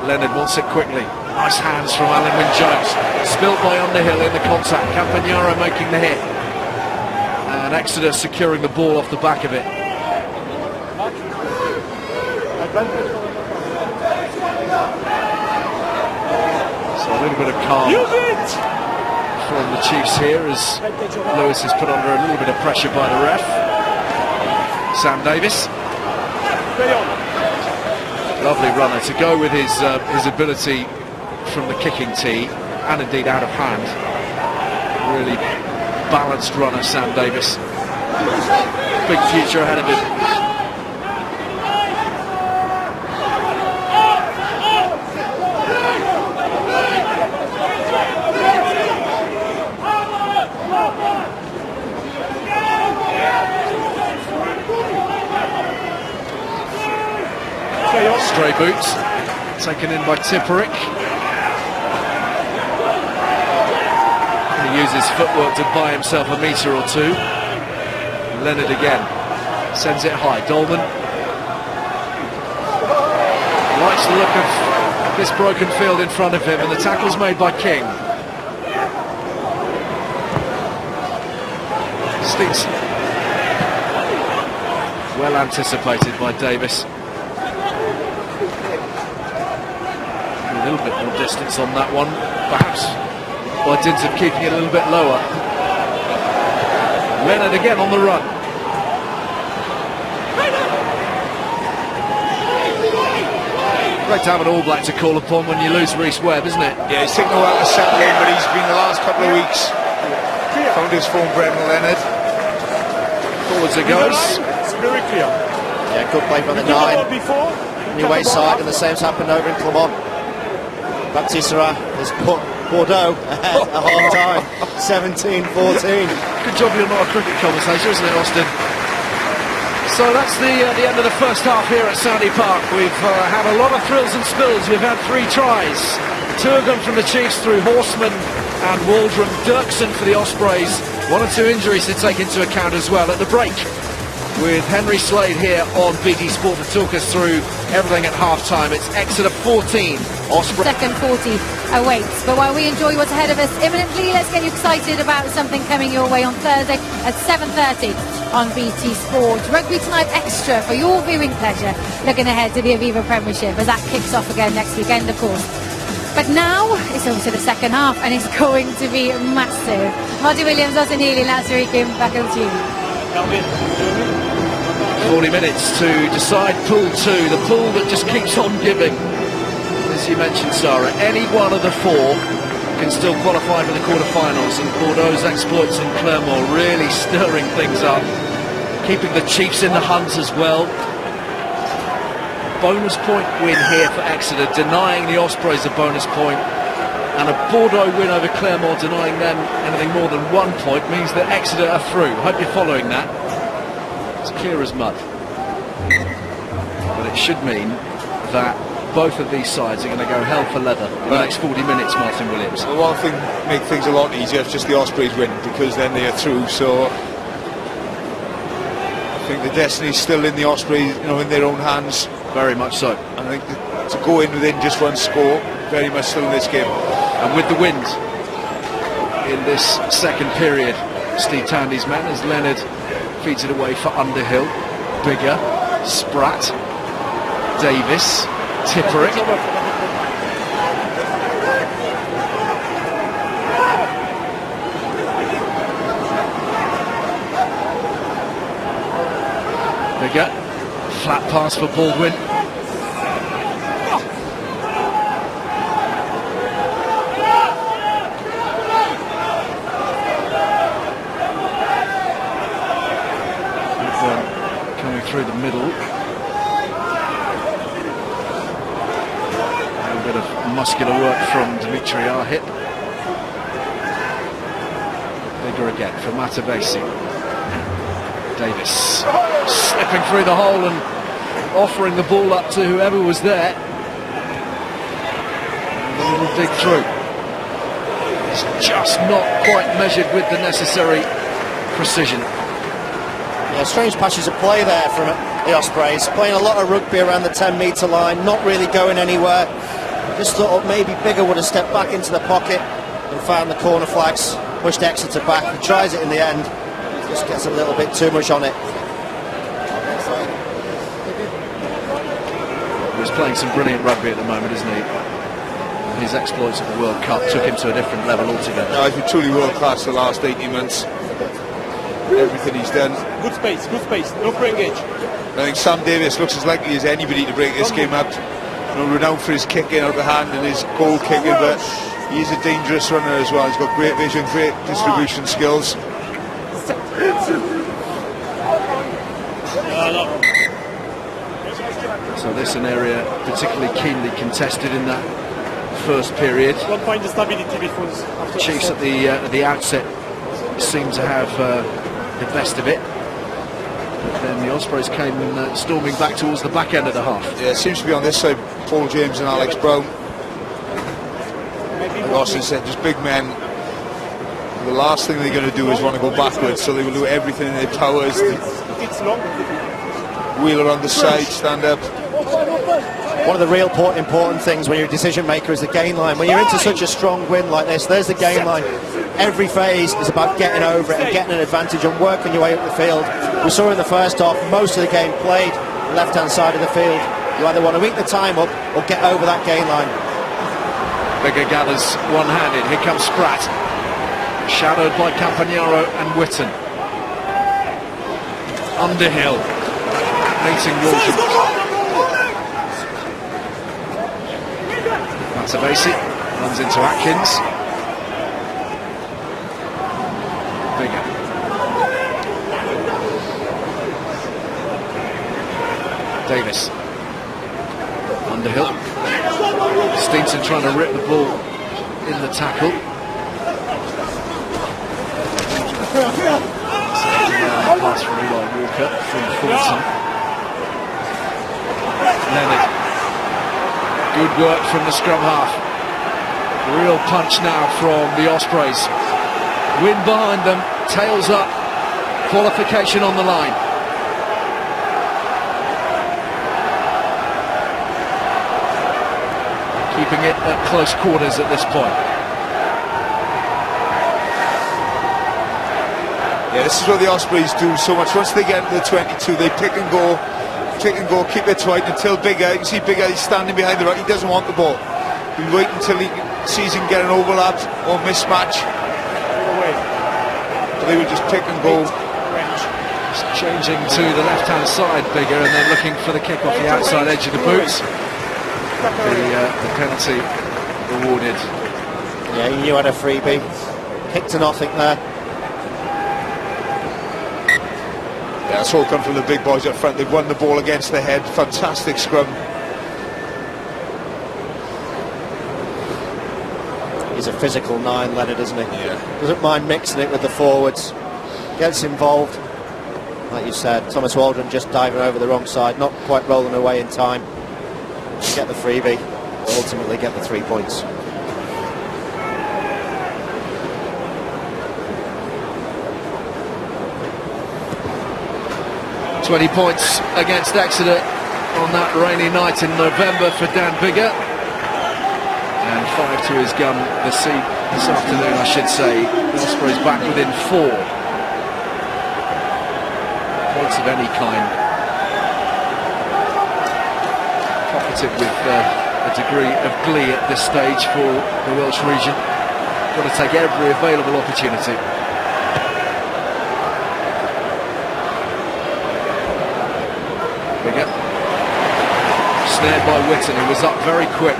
Leonard wants it quickly. Nice hands from Alan Wynne-Jones. Spilt by Underhill in the contact. Campagnaro making the hit. And Exeter securing the ball off the back of it. So a little bit of calm from the Chiefs here as Lewis is put under a little bit of pressure by the ref. Sam Davis. Lovely runner to go with his ability from the kicking tee and indeed out of hand. Really balanced runner, Sam Davis. Big future ahead of him. Stray boots taken in by Tipperick. He uses footwork to buy himself a metre or two. Leonard again sends it high. Dolman likes the look of this broken field in front of him, and the tackle's made by King. Stinson, well anticipated by Davis. A little bit more distance on that one, perhaps by dint of keeping it a little bit lower. Leonard again on the run. Great to have an All Black to call upon when you lose Rhys Webb, isn't it? Yeah, he's taken a while to settle in, but he's been the last couple of weeks found his form, Brendan Leonard. Forwards it goes. It's very clear. Yeah, good play from the 9. New way side, and the same's happened over in Clermont. Baptistera has put Bordeaux ahead at half time, 17-14. Good job you're not a cricket commentator, isn't it, Austin? So that's the end of the first half here at Sandy Park. We've had a lot of thrills and spills. We've had 3 tries, 2 of them from the Chiefs through Horseman and Waldron. Dirksen for the Ospreys. 1 or 2 injuries to take into account as well. At the break, with Henry Slade here on BT Sport to talk us through everything at half-time. It's Exeter 14, Ospreys. Second 40 awaits. But while we enjoy what's ahead of us imminently, let's get you excited about something coming your way on Thursday at 7:30 on BT Sport. Rugby Tonight Extra for your viewing pleasure. Looking ahead to the Aviva Premiership as that kicks off again next weekend, of course. But now it's over to the second half, and it's going to be massive. Marty Williams, Austin Healy, Lance Rikin, back over to you. 40 minutes to decide pool 2, the pool that just keeps on giving. As you mentioned, Sarah, any one of the 4 can still qualify for the quarterfinals, and Bordeaux's exploits in Clermont really stirring things up, keeping the Chiefs in the hunt as well. Bonus point win here for Exeter, denying the Ospreys a bonus point, and a Bordeaux win over Clermont denying them anything more than 1 point means that Exeter are through. Hope you're following that. It's clear as mud. But it should mean that both of these sides are going to go hell for leather in the next 40 minutes, Martin Williams. The one thing make things a lot easier is just the Ospreys win, because then they are through. So I think the destiny's still in the Ospreys, in their own hands. Very much so. I think to go in within just 1 score, very much still in this game. And with the wind in this second period, Steve Tandy's man, as Leonard feeds it away for Underhill. Bigger, Spratt, Davis, Tipperick. Bigger, flat pass for Baldwin. Coming through the middle. Bit of muscular work from Dimitri Arhip. Bigger again for Matavesi. Davis slipping through the hole and offering the ball up to whoever was there. And a little dig through. It's just not quite measured with the necessary precision. Yeah, strange patches of play there from the Ospreys. Playing a lot of rugby around the 10-metre line, not really going anywhere. Just thought maybe Bigger would have stepped back into the pocket and found the corner flags, pushed Exeter back. He tries it in the end, just gets a little bit too much on it. He's playing some brilliant rugby at the moment, isn't he? His exploits at the World Cup took him to a different level altogether. No, he's been truly world class the last 18 months. Everything he's done. Good space, no free engage. I think Sam Davis looks as likely as anybody to break this game up. Renowned for his kicking out of the hand and his goal kicking, but he is a dangerous runner as well. He's got great vision, great distribution skills. So this an area particularly keenly contested in that first period. Don't find the stability before after Chiefs at the outset seemed to have the best of it. But then the Ospreys came storming back towards the back end of the half. Yeah, it seems to be on this side, Paul James and Alex Brown. Like Austin said, just big men. The last thing they're going to do is want to go backwards, so they will do everything in their powers to wheel around the side, stand up. One of the real important things when you're a decision maker is the gain line. When you're into such a strong win like this, there's the gain line. Every phase is about getting over it and getting an advantage and working your way up the field. We saw in the first half, most of the game played the left-hand side of the field. You either want to eat the time up or get over that gain line. Bigger gathers one-handed. Here comes Spratt, shadowed by Campagnaro and Witten. Underhill meeting Walsh. Matavesi runs into Atkins. Bigger. Davis. Underhill. Steenson trying to rip the ball in the tackle. Pass from Eli Walker from Fulton. Leonard. Good work from the scrum half. Real punch now from the Ospreys. Wind behind them, tails up, qualification on the line. Keeping it at close quarters at this point. Yeah, this is what the Ospreys do so much. Once they get into the 22, they pick and go, keep it tight until Bigger. You can see Bigger, he's standing behind the ruck. He doesn't want the ball. He'll wait until he sees him get an overlap or mismatch. They will just pick and go. Just changing to the left-hand side, Bigger, and then looking for the kick off the outside edge of the boots. The penalty awarded. Yeah, he knew had a freebie. Kicked to nothing there. Yeah, that's all come from the big boys up front. They've won the ball against the head. Fantastic scrum. He's a physical 9, Leonard, isn't he? Yeah. Doesn't mind mixing it with the forwards. Gets involved. Like you said, Thomas Waldron just diving over the wrong side, not quite rolling away in time. Get the freebie, ultimately get the 3 points. $20 points against Exeter on that rainy night in November for Dan Bigger. And 5 to his gun this afternoon, I should say. The Ospreys back within 4 points of any kind. Pocketed with a degree of glee at this stage for the Welsh region. Got to take every available opportunity. Bigger. Snared by Witten, who was up very quick.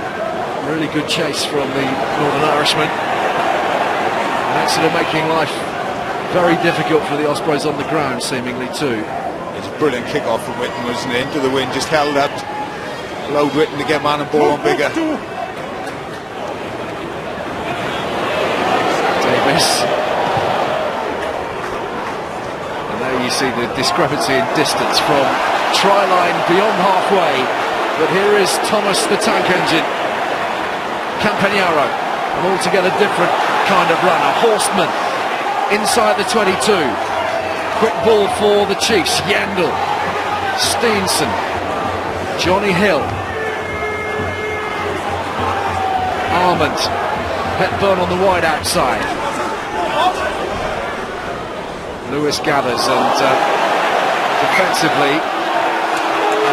Really good chase from the Northern Irishman. And Exeter making life very difficult for the Ospreys on the ground, seemingly too. It's a brilliant kick-off from Witten, wasn't it? Into the wind, just held up. Allowed Witten to get man and ball on Bigger. Lewis. And there you see the discrepancy in distance from try line beyond halfway. But here is Thomas the Tank Engine Campagnaro, an altogether different kind of runner. Horseman inside the 22. Quick ball for the Chiefs. Yandel, Steenson, Johnny Hill, Armand, Hepburn on the wide outside. Lewis gathers, and defensively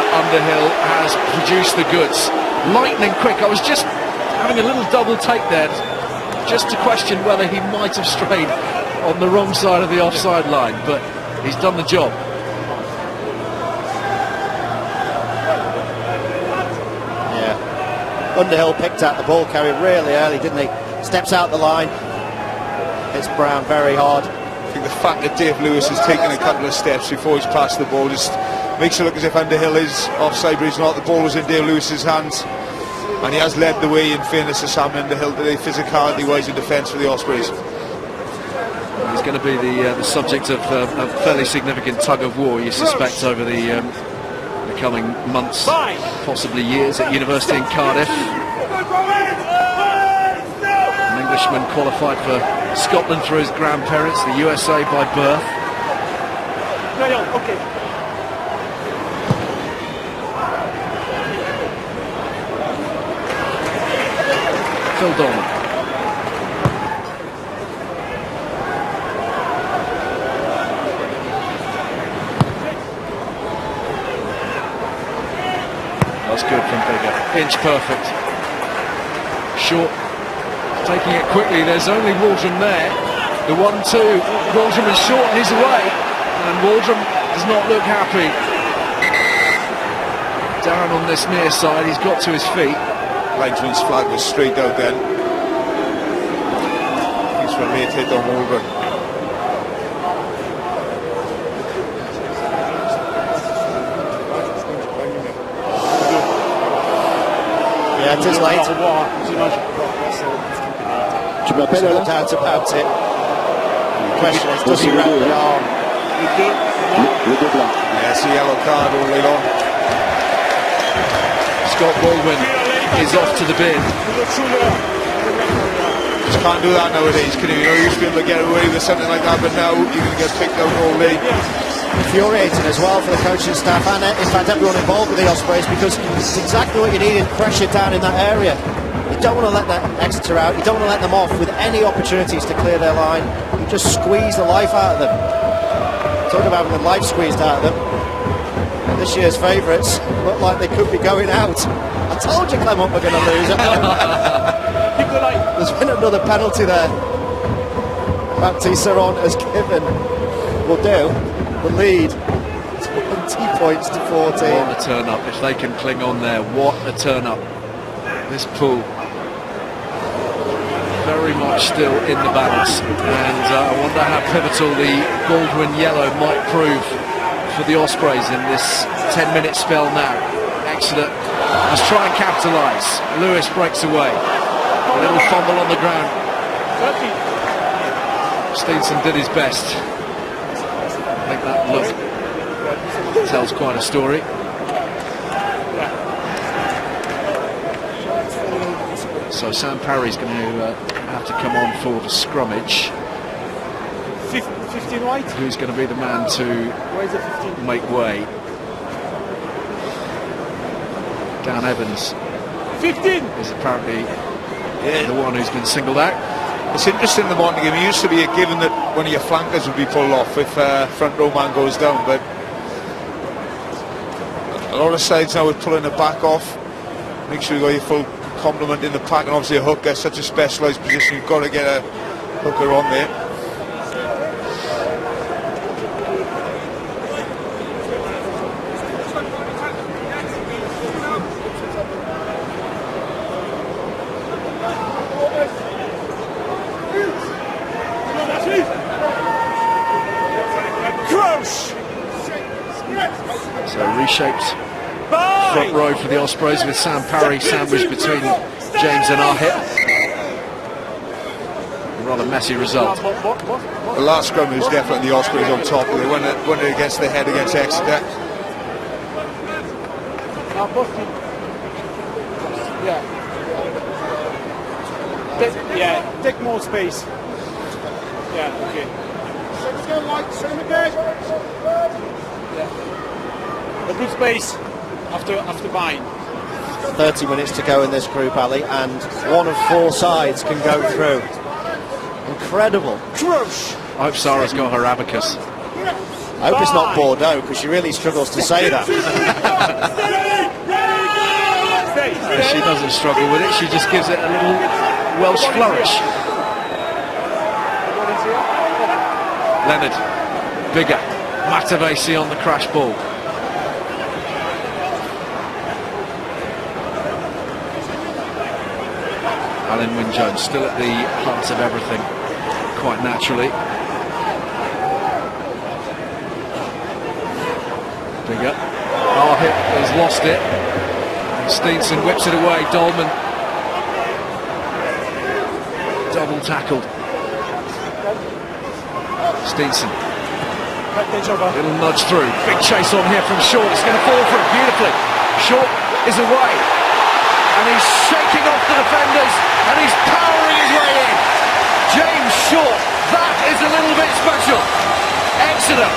Underhill has produced the goods. Lightning quick. I was just having a little double take there, just to question whether he might have strayed on the wrong side of the offside line, but he's done the job. Underhill picked out the ball carrier really early, didn't he? Steps out the line. Hits Brown very hard. I think the fact that Dave Lewis has taken a couple of steps before he's passed the ball just makes it look as if Underhill is offside, but he's not. The ball was in Dave Lewis's hands, and he has led the way, in fairness to Sam Underhill today, physicality-wise in defence for the Ospreys. He's going to be the subject of a fairly significant tug of war, you suspect, over the coming months, possibly years, at university in Cardiff. An Englishman qualified for Scotland through his grandparents, the USA by birth. Phil Dolman. That's good from Bigger. Inch perfect. Short. Taking it quickly. There's only Waldron there. The 1-2. Waldron is short and he's away. And Waldron does not look happy. Down on this near side. He's got to his feet. Linesman's flag was straight out then. He's from late hit on Waldron. Yeah, it is late. No doubt about it. The question is, does he wrap the arm? Yeah, it's a yellow card all the way long. Scott Baldwin is off to the bin. Just can't do that nowadays, can you? You know, you used to be able to get away with something like that, but now you're going to get picked out all day. Infuriating as well for the coaching staff and in fact everyone involved with the Ospreys, because it's exactly what you need, pressure down in that area. You don't want to let that Exeter out, you don't want to let them off with any opportunities to clear their line. You just squeeze the life out of them. Talk about having the life squeezed out of them. This year's favourites look like they could be going out. I told you Clement were going to lose. There's been another penalty there. Baptiste Saron has given, will do, the lead. 20 points to 14. What a turn up, if they can cling on there. What a turn up. This pool very much still in the balance, and I wonder how pivotal the Baldwin yellow might prove for the Ospreys in this 10-minute spell now. Exeter must try and capitalise. Lewis breaks away. A little fumble on the ground. Steenson did his best. I think that look tells quite a story. So Sam Parry's going to have to come on for the scrummage. 15 white. Who's going to be the man to make way? Dan Evans 15 is apparently the one who's been singled out. It's interesting in the morning game. It used to be a given that one of your flankers would be pulled off if front row man goes down, but a lot of sides now are pulling the back off. Make sure you got your full complement in the pack, and obviously a hooker, such a specialised position, you've got to get a hooker on there. So reshaped front row for the Ospreys with Sam Parry sandwiched between James and Ahit. rather messy result. The last scrum was definitely the Ospreys on top. They won it against the head against Exeter. Yeah, take more space. Yeah, okay. A good space after buying. 30 minutes to go in this group, Ali, and one of 4 sides can go through. Incredible. I hope Sarah's got her abacus. I hope it's not Bordeaux, because she really struggles to say that. She doesn't struggle with it, she just gives it a little Welsh flourish. Leonard, bigger, Matavesi on the crash ball. Alan Wynne-Jones still at the heart of everything, quite naturally. Bigger, Hit has lost it. Steenson whips it away, Dolman double tackled. Steenson, little nudge through, big chase on here from Short, it's going to fall for it beautifully. Short is away, and he's shaking off the defenders, and he's powering his way in. James Short, that is a little bit special. Exeter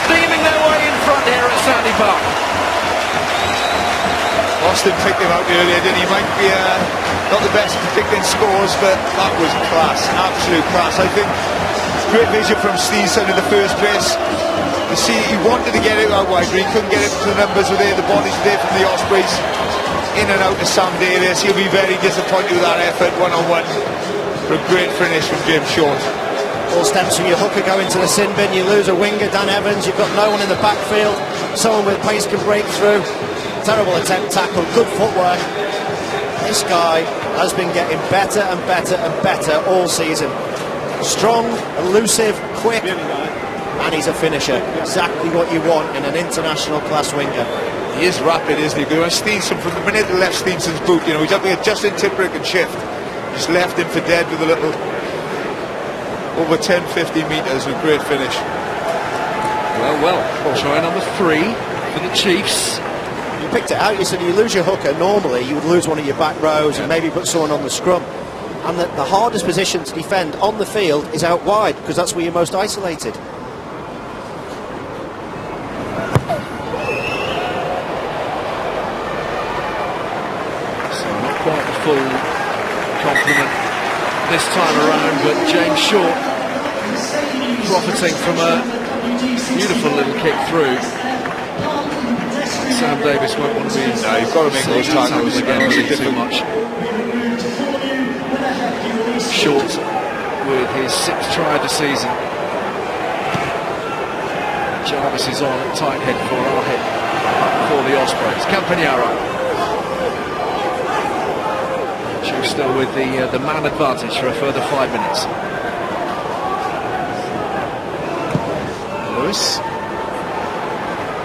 steaming their way in front here at Sandy Park. Austin picked him out earlier, didn't he? Might be not the best at predicting scores, but that was class, absolute class. I think great vision from Steenson in the first place. You see, he wanted to get it out wide, but he couldn't get it to the numbers were there, the bodies were there from the Ospreys. In and out of Sam Davis, he'll be very disappointed with that effort, one-on-one. For a great finish from James Short. All stems from your hooker going to the sin bin, you lose a winger, Dan Evans, you've got no one in the backfield, someone with pace can break through. Terrible attempt tackle, good footwork. This guy has been getting better and better and better all season. Strong, elusive, quick, and he's a finisher. Exactly what you want in an international class winger. He is rapid, isn't he? Because Steenson, from the minute he left Steenson's boot, you know, he's up there just in Tipperick and shift. Just left him for dead with a little over 10-15 metres, a great finish. Well, try number 3 for the Chiefs. You picked it out, you said you lose your hooker, normally you would lose one of your back rows and maybe put someone on the scrum. And the hardest position to defend on the field is out wide, because that's where you're most isolated. So not quite the full compliment this time around, but James Short profiting from a beautiful little kick through. Sam Davis won't want to be. No, you've got to make those tackles again too much. Short with his 6th try of the season. Jarvis is on at tight head for the Ospreys. Campagnaro. Chiefs still with the man advantage for a further 5 minutes. Lewis.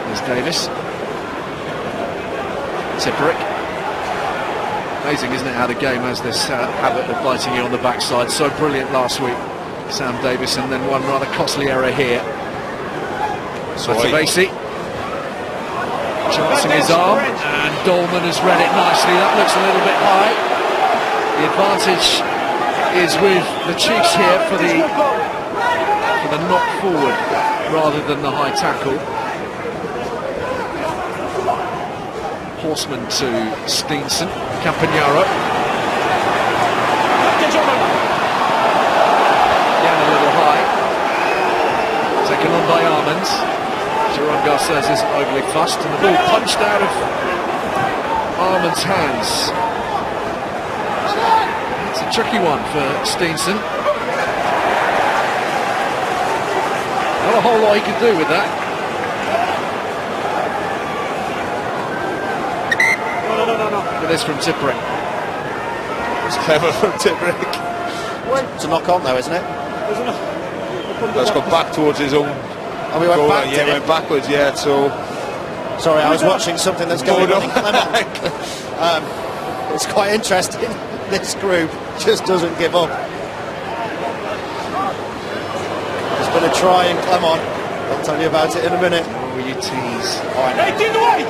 There's Davis. Tipperick. Amazing, isn't it, how the game has this habit of biting you on the backside. So brilliant last week, Sam Davis, and then one rather costly error here. Matavesi chancing his arm, and Dolman has read it nicely. That looks a little bit high. The advantage is with the Chiefs here for the knock forward rather than the high tackle. Horseman to Steenson, Campagnaro. Again a little high. Taken on by Armand. Jerome Garces isn't overly fussed, and the ball punched out of Armand's hands. It's a tricky one for Steenson. Not a whole lot he could do with that. Look at this from Tipperick. It's clever from Tipperick. It's a knock on though, isn't it? Let's go back towards his own. And we went goal. back. Yeah, went backwards. Yeah, so. Sorry, I was watching something that's going on in Clement. It's quite interesting. This group just doesn't give up. been a try in Clermont. I'll tell you about it in a minute. Oh, you tease. 18 white.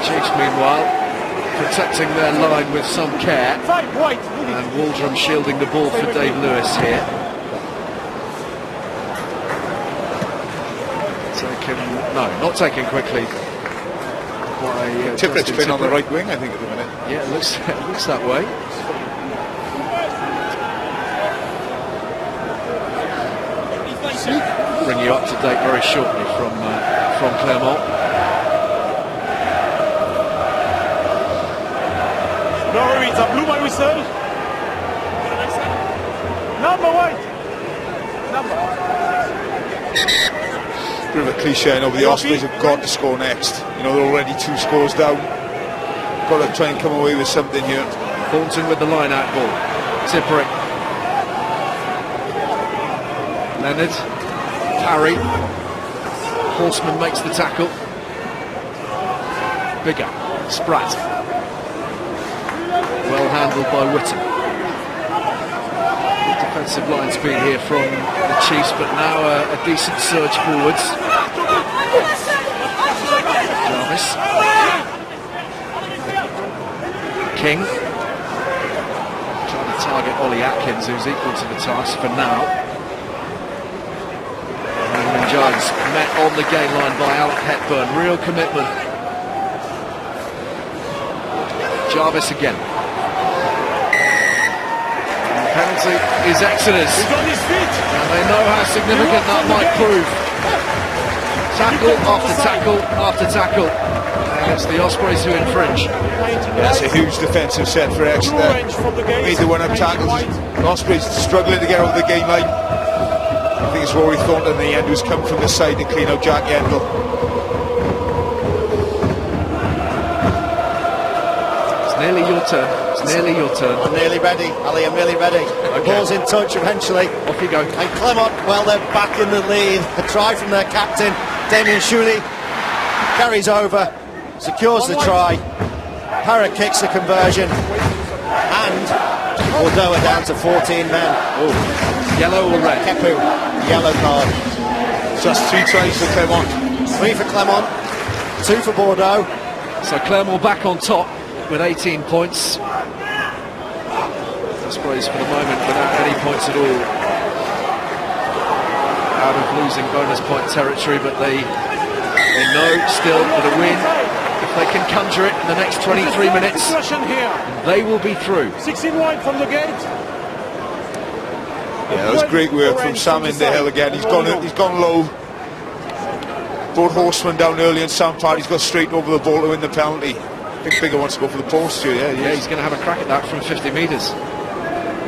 Chiefs, meanwhile, protecting their line with some care. 5 white. And Waldrum shielding the ball for Dave Lewis here. Not taken quickly. Tippett's been on the right wing, I think, at the minute. Yeah, it looks that way. Bring you up to date very shortly from Clermont. No, it's a blue my whistle. Number white. Bit of a cliche, I know, but the Ospreys have got to score next. You know, they're already 2 scores down. Got to try and come away with something here. Thornton with the line-out ball. Tipperick. Leonard. Parry. Horseman makes the tackle. Bigger. Spratt. Well handled by Whitton. Defensive line speed here from the Chiefs, but now a decent surge forwards. Jarvis. King. Trying to target Ollie Atkins, who's equal to the task for now. And Jones met on the gain line by Alec Hepburn. Real commitment. Jarvis again. Penalty is Exeter's, He's on his feet. and they know how significant that might prove. Tackle after tackle after tackle, and it's the Ospreys who infringe. That's a huge defensive set for Exeter. Made the one-up tackles. Ospreys struggling to get over the game line. I think it's Rory Thornton in the end who's come from the side to clean out Jack Yendall. It's nearly your turn. It's nearly your turn. I'm nearly ready, Ali, I'm nearly ready. The ball's in touch eventually. Off you go. And Clermont, well, they're back in the lead. A try from their captain, Damien Shuley. Carries over, secures the try. Para kicks the conversion. And Bordeaux are down to 14 men. Oh, yellow or red? Kepu, yellow card. Just 3 tries for Clermont. 3 for Clermont, 2 for Bordeaux. So Clermont back on top with 18 points. Ospreys for the moment without any points at all. Out of losing bonus point territory, but they know still with a win, if they can conjure it in the next 23 minutes, they will be through. 16 wide from the gate. Yeah, that was great work from Sam in the hill again. He's gone low. Brought Horseman down early, and Sam Parry's got straight over the ball to win the penalty. I think Bigger wants to go for the post here. Yeah, he's going to have a crack at that from 50 metres.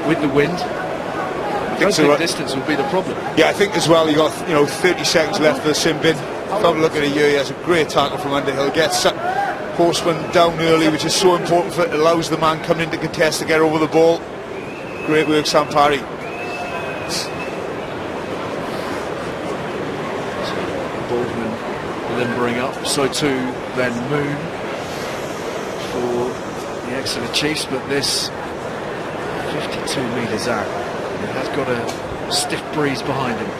With the wind, I don't think distance will be the problem. Yeah, I think as well, you got 30 seconds left for the sin bin. Don't look at it here. He has a great tackle from Underhill. Gets Horseman down early, which is so important for it. Allows the man coming in to contest to get over the ball. Great work, Sam Parry. Baldwin limbering up. So too then Moon for the Exeter Chiefs, but this 52 metres out. It has got a stiff breeze behind him.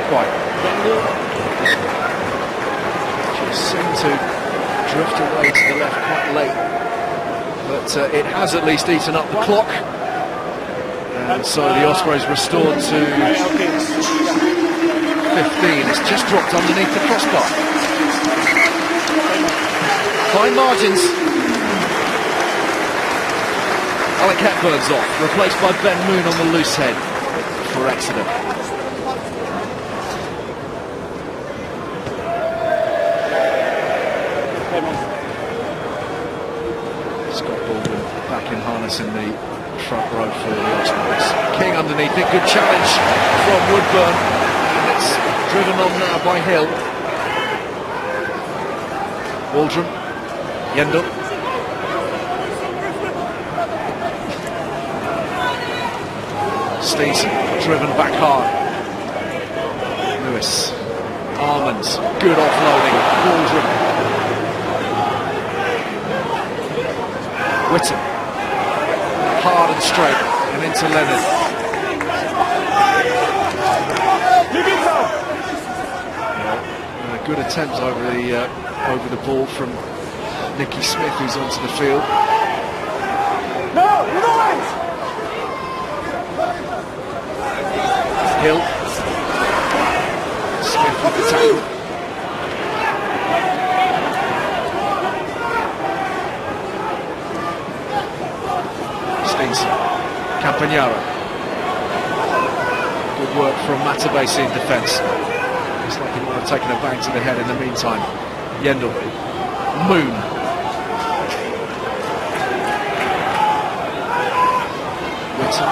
Quite. Just seemed to drift away to the left quite late. But it has at least eaten up the clock, and so the Ospreys restored to 15. It's just dropped underneath the crossbar. Fine margins. Alec Hepburn's off, replaced by Ben Moon on the loose head for Exeter. In harness in the front row for the Ospreys. King underneath it, good challenge from Woodburn, and it's driven on now by Hill. Waldrum, Yendall. Steenson driven back hard. Lewis, Armands, good offloading. Waldron, Whitton, hard and straight, and into Leonard. Good attempt over the ball from Nicky Smith, who's onto the field. Hill. Smith with the tackle. Steenson. Campagnaro. Good work from Matabesi in defence. Looks like he might have taken a bang to the head in the meantime. Yendel. Moon. Whitton.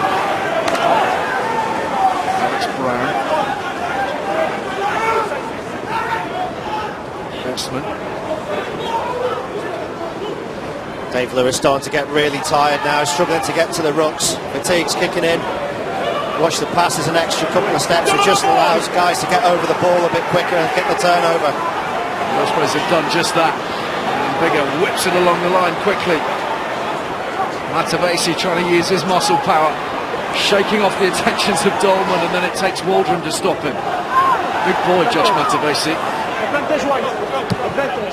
Alex Brown. Osman. Dave Lewis starting to get really tired now, struggling to get to the rucks. Fatigue's kicking in. Watch the pass as an extra couple of steps, which just allows guys to get over the ball a bit quicker and get the turnover. The Ospreys have done just that. And Bigger whips it along the line quickly. Matabesi trying to use his muscle power, shaking off the attentions of Dolman, and then it takes Waldron to stop him. Big boy, Josh Matabesi. Advantage wise. Advantage.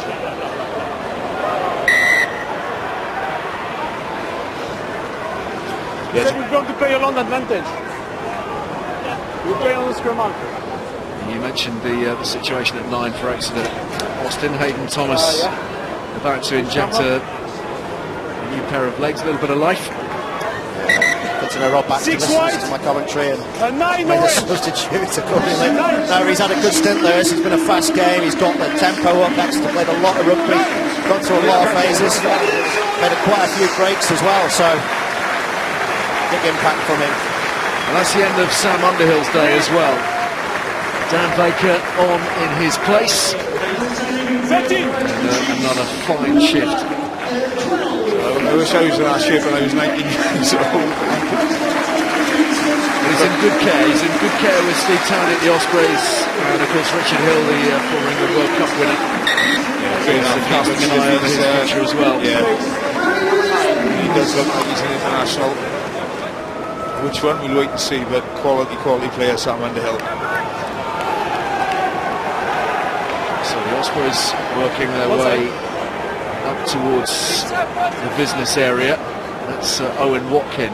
Yes. We're going to play a long advantage. We play on the scrum mark. You mentioned the situation at 9 for Exeter. Austin Hayden Thomas about to inject a new pair of legs, a little bit of life. Putting a rod back to listen to my commentary and nine made a substitute accordingly. No, he's had a good stint, Lewis. It's been a fast game. He's got the tempo up. Exeter played a lot of rugby, gone through a lot of phases, made quite a few breaks as well. So big impact from him. And that's the end of Sam Underhill's day as well. Dan Baker on in his place. And another fine shift. I wish I was in that shape when I was 19 years old. He's in good care. He's in good care with Steve Town at the Ospreys. And of course Richard Hill, the former England World Cup winner. He's casting an eye over his future as well. Yeah. He does look like he's an international. Which one we'll wait and see, but quality player Sam Underhill. So the Ospreys working their way up towards the business area. That's Owen Watkin.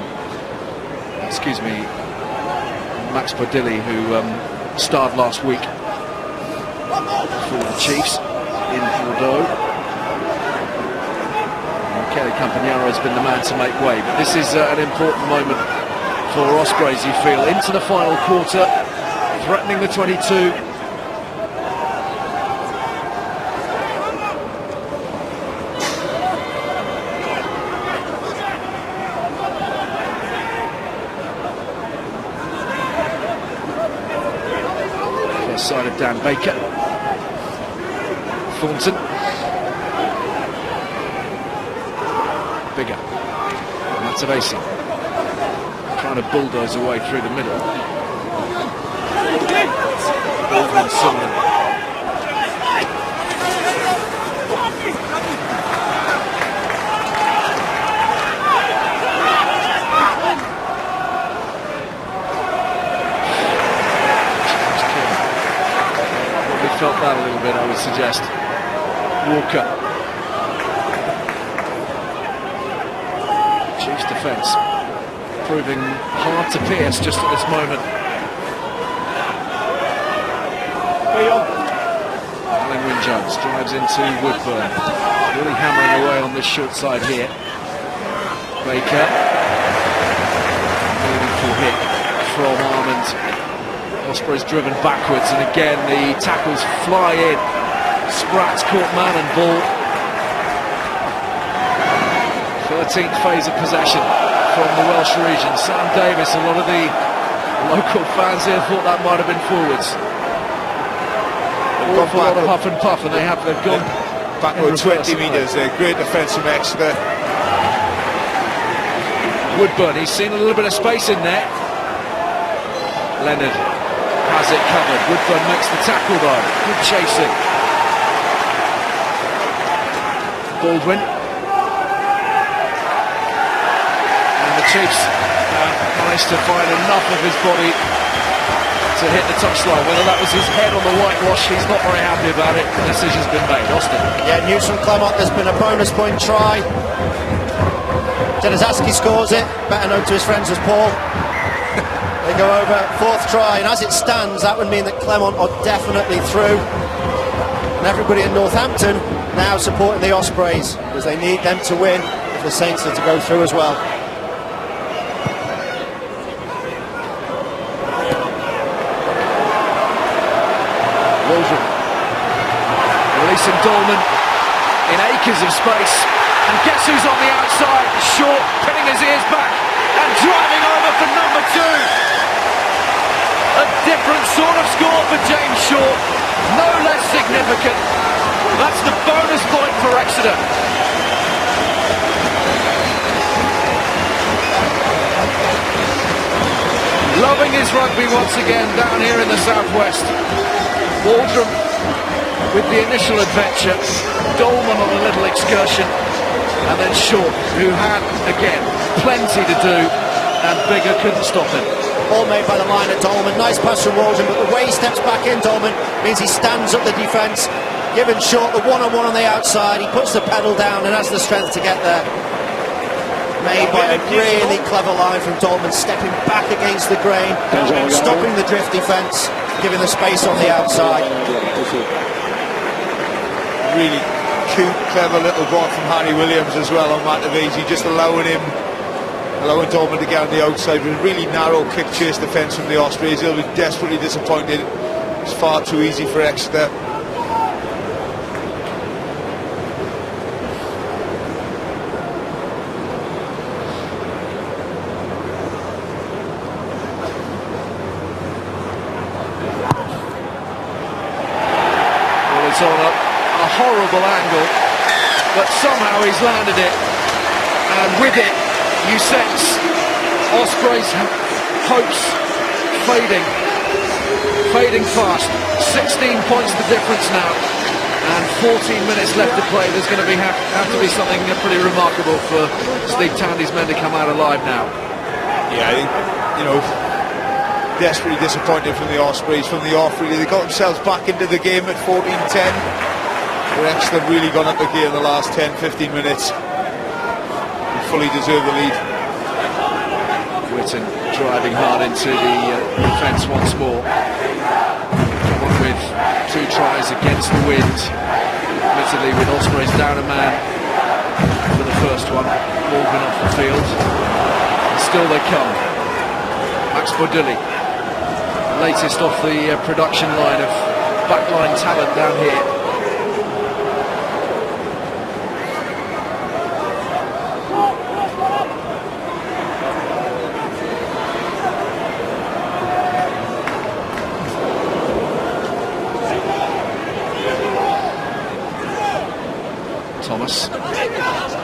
Excuse me, Max Bodilli, who starred last week for the Chiefs in Bordeaux. And Kelly Campagnaro has been the man to make way, but this is an important moment for Ospreys, you feel, into the final quarter, threatening the 22. First side of Dan Baker. Thornton. Bigger. Matabesi. Trying to bulldoze away through the middle. Baldwin Sullivan. Probably felt that a little bit, I would suggest. Walker. Chiefs defence proving hard to pierce just at this moment. Alan Wynne-Jones drives into Woodburn, really hammering away on this short side here. Baker, meaningful hit from Armand. Ospreys driven backwards, and again the tackles fly in. Spratt's caught man and ball. 13th phase of possession from the Welsh region. Sam Davis, a lot of the local fans here thought that might have been forwards. Awful lot of huff and puff, and they've gone backward 20 metres. Great defence from Exeter. Woodburn, he's seen a little bit of space in there. Leonard has it covered. Woodburn makes the tackle though. Good chasing. Baldwin. And the Chiefs managed to find enough of his body to hit the touchline. Whether that was his head on the whitewash, he's not very happy about it. The decision's been made. Austin. Yeah, news from Clement. There's been a bonus point try. Janazaski scores it, better known to his friends as Paul. They go over, 4th try, and as it stands, that would mean that Clement are definitely through. And everybody in Northampton now supporting the Ospreys, because they need them to win if the Saints are to go through as well. Waldron releasing Dolman in acres of space, and guess who's on the outside? Short pinning his ears back and driving over for number 2. A different sort of score for James Short, no less significant. That's the bonus point for Exeter. Loving his rugby once again down here in the southwest. Waldron with the initial adventure, Dolman on a little excursion, and then Short, who had, again, plenty to do, and Bigger couldn't stop him. Ball made by the line at Dolman, nice pass from Waldron, but the way he steps back in, Dolman, means he stands up the defence, giving Short the one-on-one on the outside, he puts the pedal down and has the strength to get there. Made by a really clever line from Dolman, stepping back against the grain, stopping the drift defence, giving the space on the outside. Really cute, clever little ball from Harry Williams as well on Matavesi, just allowing Dolman to get on the outside with a really narrow kick chase defence from the Ospreys. They'll be desperately disappointed. It's far too easy for Exeter. It's on a horrible angle, but somehow he's landed it, and with it you sense Ospreys' hopes fading fast. 16 points the difference now, and 14 minutes left to play. There's going to have to be something pretty remarkable for Steve Tandy's men to come out alive now. Yeah, I think, desperately disappointed from the Ospreys from the off. Really, they got themselves back into the game at 14-10. Where Exeter have really gone up the gear in the last 10-15 minutes and fully deserve the lead. Whitten driving hard into the defence once more. One with 2 tries against the wind. Admittedly with Ospreys down a man for the first one. Baldwin off the field. And still they come. Max Bodilli, latest off the production line of backline talent down here. Thomas. Blast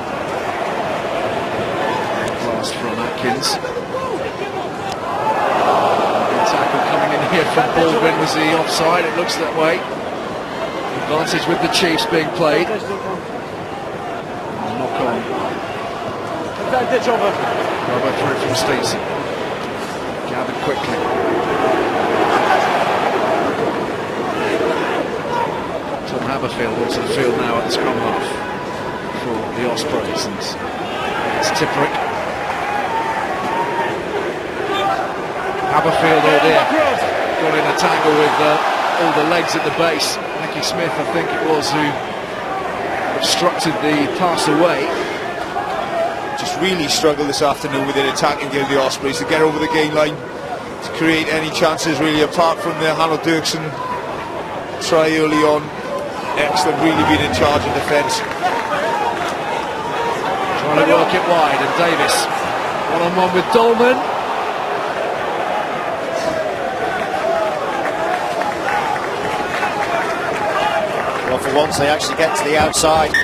from Atkins. Tackle coming in here from Baldwin. Was he offside? It looks that way. Advantage with the Chiefs being played. Knock on. Rubber through from Stevenson. Gathered quickly. Tom Haberfield onto the field now at the scrum half for the Ospreys, and it's Tipperick. Haberfield, oh dear, got in a tangle with all the legs at the base. Nicky Smith, I think it was, who obstructed the pass away. Just really struggled this afternoon with an attacking game of the Ospreys to get over the gain line, to create any chances really, apart from the Hannah Dirksen try early on. Exeter really been in charge of defence. Trying to work it wide, and Davis one-on-one with Dolman. Well, for once they actually get to the outside.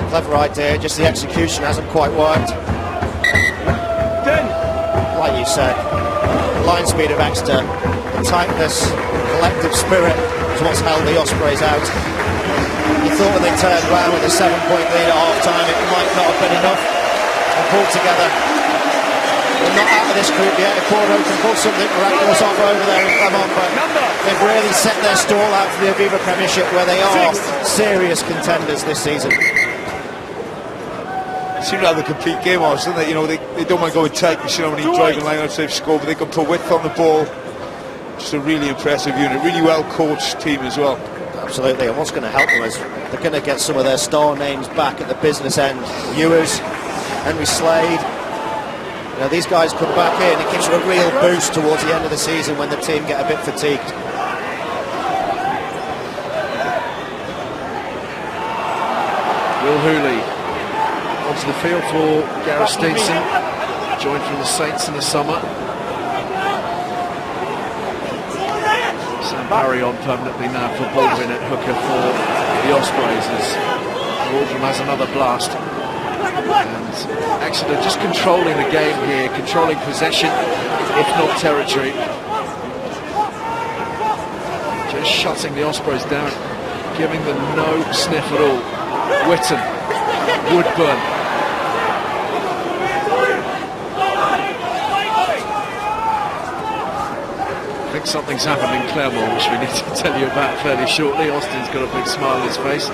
Clever idea, just the execution hasn't quite worked. Like you said, line speed of Exeter. The tightness, collective spirit is what's held the Ospreys out. You thought when they turned around with a 7-point lead at half-time, it might not have been enough. They pulled together. They're not out of this group yet. If Bordeaux can pull something miraculous off over there in Clermont, but they've really set their stall out for the Aviva Premiership, where they are serious contenders this season. They seem to have the complete game on, don't they? You know, they don't mind going tight. You see how many driving lineouts they've scored, but they can put width on the ball. Just a really impressive unit, really well coached team as well. Absolutely, and what's going to help them is they're going to get some of their star names back at the business end. Ewers, Henry Slade. You know, these guys come back in. It gives you a real boost towards the end of the season when the team get a bit fatigued. Will Hooley onto the field for Gareth Steenson, joined from the Saints in the summer. Sam Parry on permanently now for Baldwin at hooker for the Ospreys as Waldron has another blast. And Exeter just controlling the game here, controlling possession, if not territory. Just shutting the Ospreys down, giving them no sniff at all. Whitton, Woodburn. I think something's happened in Clermont, which we need to tell you about fairly shortly. Austin's got a big smile on his face.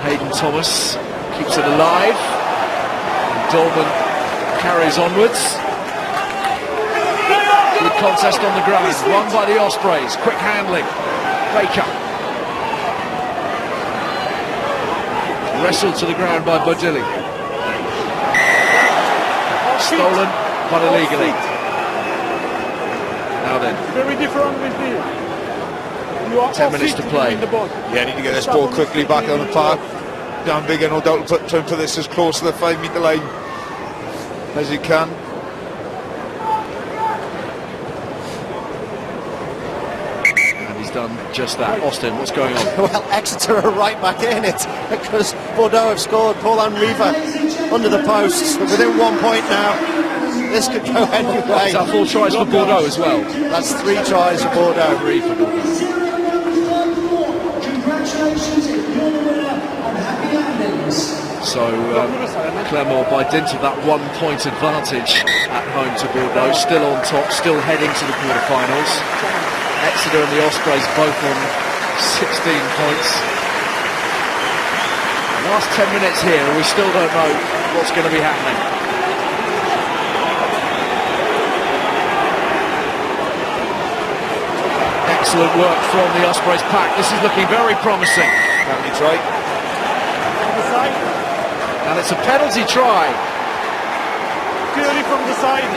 Hayden Thomas keeps it alive. And Dolman carries onwards. Good contest on the ground, won by the Ospreys. Quick handling. Baker. Wrestled to the ground by Bodilli. Stolen, but illegally. Now then, Very different with the. You are 10 minutes to play. The ball. Yeah, need to get this ball quickly back on the park. Dan Bigger, no doubt, trying to put this as close to the 5-metre line as he can. And he's done just that. Austin, what's going on? Well, Exeter are right back in it because Bordeaux have scored. Paul Riva under the posts. They're within 1 point now. This could go any way. Is that 4 tries for Bordeaux as well? That's 3 tries for Bordeaux. 3 for Bordeaux. Congratulations, you're the winner and happy landings. So Clermont, by dint of that 1 point advantage at home to Bordeaux, still on top, still heading to the quarterfinals. Exeter and the Ospreys both on 16 points. Last 10 minutes here, and we still don't know what's going to be happening. Excellent work from the Ospreys pack. This is looking very promising. Penalty try. And it's a penalty try. Clearly from the side.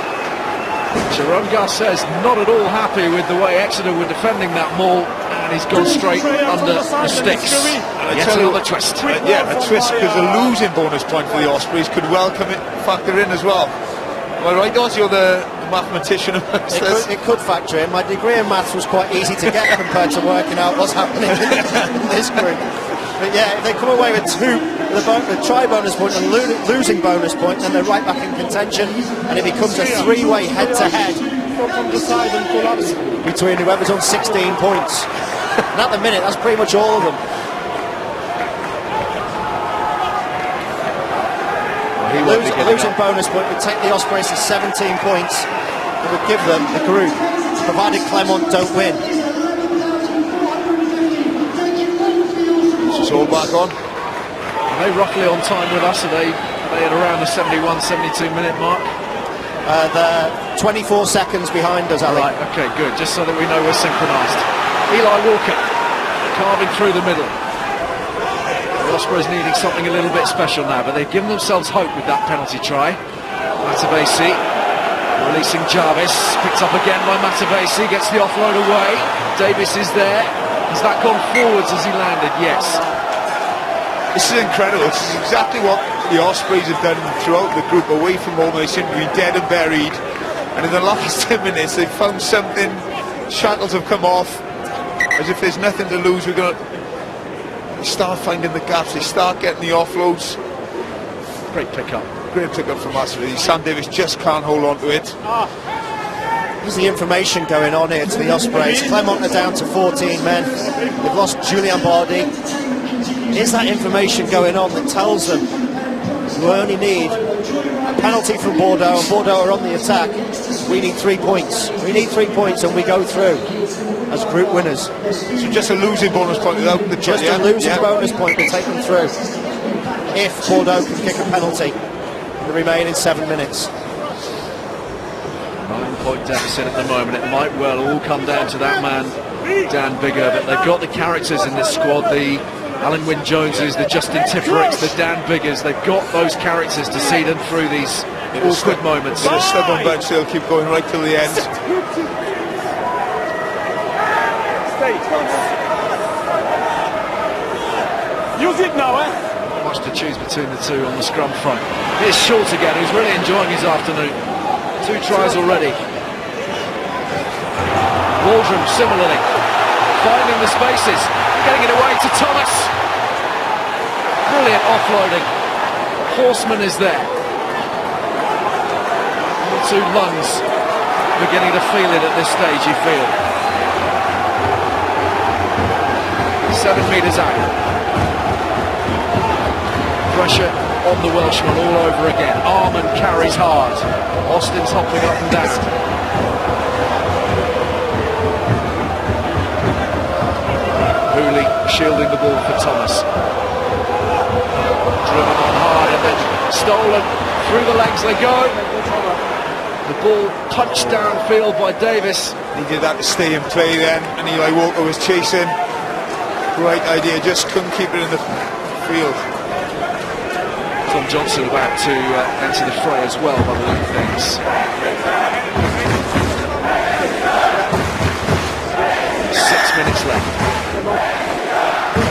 Jerome Garces not at all happy with the way Exeter were defending that maul, and he's gone straight under the sticks. Yet another twist. Yeah, a twist, because a losing bonus point for the Ospreys could well factor in as well. Well, right, Oz, you're the mathematician amongst us. It could factor in. My degree in maths was quite easy to get compared to working out what's happening in this group. But yeah, if they come away with 2, the try bonus point and losing bonus point, then they're right back in contention, and it becomes a 3-way head-to-head From the side and collapse. between whoever's on 16 points. And at the minute, that's pretty much all of them. Losing bonus point would take the Ospreys to 17 points. It would give them the group, provided Clermont don't win. It's all back on. Are they roughly on time with us? Are they at around the 71, 72 minute mark? They're 24 seconds behind us, Ali. Right, okay, good. Just so that we know we're synchronised. Eli Walker carving through the middle. The Ospreys needing something a little bit special now, but they've given themselves hope with that penalty try. Matavesi releasing Jarvis, picked up again by Matavesi, gets the offload away. Davis is there. Has that gone forwards as he landed? Yes. This is incredible. This is exactly what the Ospreys have done throughout the group, away from home. They seem to be dead and buried, and in the last 10 minutes they've found something. Shackles have come off, as if there's nothing to lose. We're going to start finding the gaps, they start getting the offloads. Great pickup. Great pickup from us. Sam Davis just can't hold on to it. Is the information going on here to the Ospreys? Clermont are down to 14 men. They've lost Julian Bardi. Is that information going on that tells them we only need a penalty from Bordeaux, and Bordeaux are on the attack? We need 3 points. We need 3 points and we go through as group winners. So just a losing bonus point without the Just a losing bonus point to take them through. If Bordeaux can kick a penalty in the remaining 7 minutes. 9-point deficit at the moment. It might well all come down to that man, Dan Biggar, but they've got the characters in this squad, the Alan Wynne-Joneses, the Justin Tiffericks, the Dan Biggers. They've got those characters to see them through these awkward moments. They're stubborn bench, they'll keep going right till the end. Use it now, eh? Not much to choose between the two on the scrum front. Here's Short again, who's really enjoying his afternoon. 2 tries already. Waldron similarly finding the spaces, getting it away to Thomas. Brilliant offloading. Horseman is there. The 2 lungs beginning to feel it at this stage, you feel. 7 metres out. Pressure on the Welshman all over again. Armand carries hard. Austin's hopping up and down. Hooley shielding the ball for Thomas. Driven on hard and then stolen. Through the legs they go. The ball punched downfield by Davis. He did that to stay in play then, and Eli Walker was chasing. Right idea, just couldn't keep it in the field. Tom Johnson about to enter the fray as well by the look of things. 6 minutes left.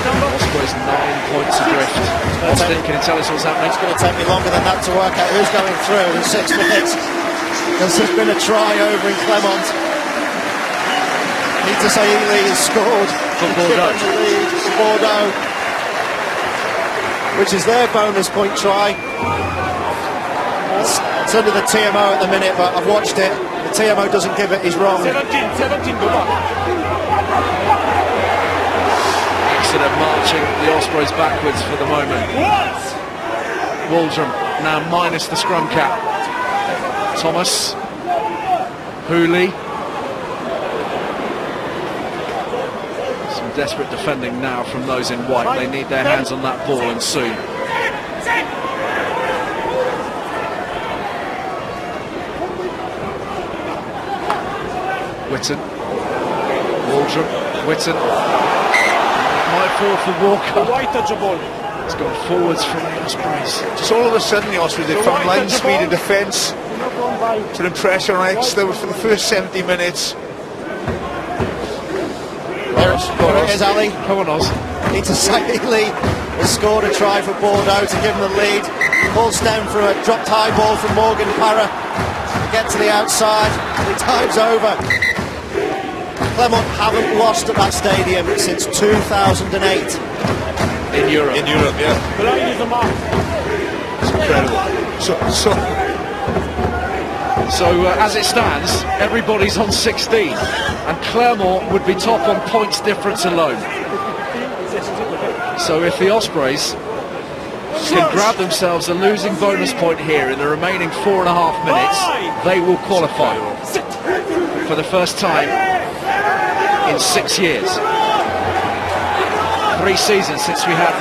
Ospreys 9 points adrift. Austin, can you tell us what's happening? It's going to take me longer than that to work out who's going through in 6 minutes. Because there's been a try over in Clermont. Peter Saili has scored for Bordeaux. The lead for Bordeaux, which is their bonus point try. It's under the TMO at the minute, but I've watched it. The TMO doesn't give it, he's wrong. 17, go back. Exeter marching the Ospreys backwards for the moment. Waldron now minus the scrum cap. Thomas, Hooley. Some desperate defending now from those in white. They need their hands on that ball and soon. Whitten, Waldron, Whitten. Might fall for Walker. White touch the ball. It's gone forwards from the Ospreys. Just all of a sudden the Ospreys, they found line speed in defence, putting pressure on Exeter for the first 70 minutes. There it is, Ali. Come on, Oz. Peter Saili has scored a try for Bordeaux to give them the lead. Pulls down for a dropped high ball from Morgan Parra. Get to the outside. The time's over. Clermont haven't lost at that stadium since 2008. In Europe. In Europe, yeah. The line is a mark. It's incredible. So as it stands, everybody's on 16, and Clermont would be top on points difference alone. So if the Ospreys can grab themselves a losing bonus point here in the remaining 4.5 minutes, they will qualify for the first time in 6 years. 3 seasons since we had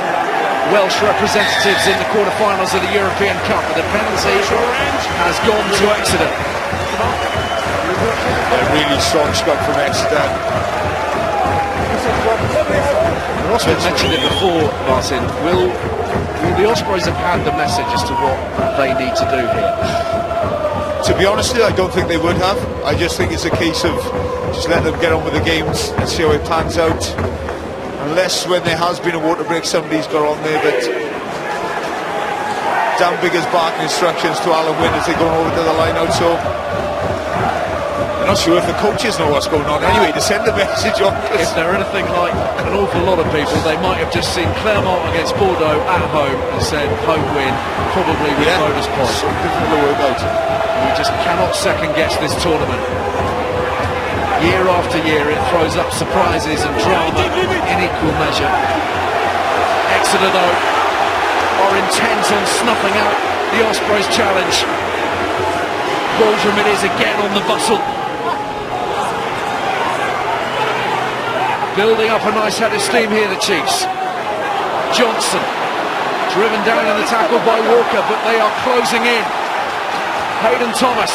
Welsh representatives in the quarterfinals of the European Cup, but the penalty has gone to Exeter. A really strong scrum from Exeter. I've mentioned it before, Martin. Will the Ospreys have had the message as to what they need to do here? To be honest with you, I don't think they would have. I just think it's a case of just let them get on with the games and see how it pans out. Unless when there has been a water break, somebody's got on there, but Dan Biggar's barking instructions to Alan Wynne as they're going over to the line out, so I'm not sure if the coaches know what's going on anyway to send the message on. If they're anything like an awful lot of people, they might have just seen Clermont against Bordeaux at home and said home win, probably with bonus points. So difficult to work out. We just cannot second guess this tournament. Year after year it throws up surprises and drama in equal measure. Exeter though are intent on snuffing out the Ospreys challenge. Waldrum it is again on the bustle. Building up a nice head of steam here, the Chiefs. Johnson, driven down in the tackle by Walker, but they are closing in. Hayden Thomas,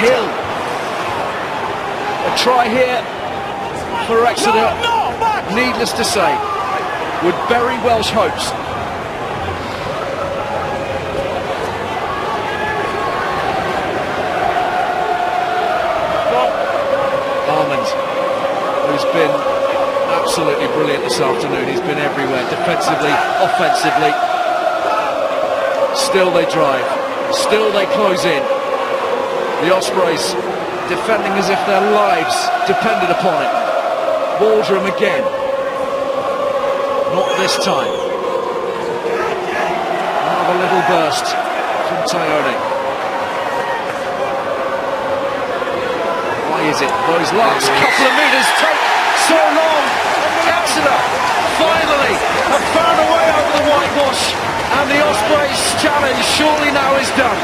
Hill. A try here for Exeter, needless to say, would bury Welsh hopes. Who's been absolutely brilliant this afternoon. He's been everywhere, defensively, offensively. Still they drive, still they close in. The Ospreys defending as if their lives depended upon it. Waldrum again. Not this time. Another little burst from Tayone. Why is it those last couple of metres take so long? Exeter finally have found a way over the whitewash, and the Ospreys challenge surely now is done.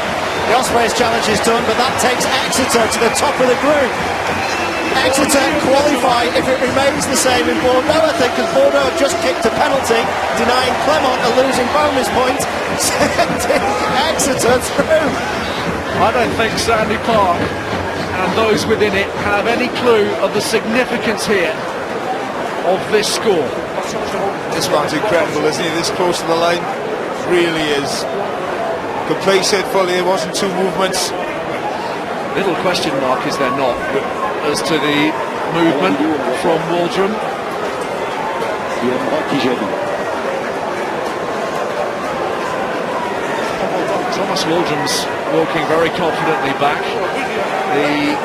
The Ospreys challenge is done, but that takes Exeter to the top of the group. Exeter qualify if it remains the same in Bordeaux, I think, because Bordeaux have just kicked a penalty, denying Clermont a losing bonus point, sending Exeter through. I don't think Sandy Park and those within it have any clue of the significance here of this score. This one's incredible, isn't he? This close to the line, really is. Could play said fully, it wasn't two movements. Little question mark, is there not, as to the movement from Waldrum. Thomas Waldrum's walking very confidently back. The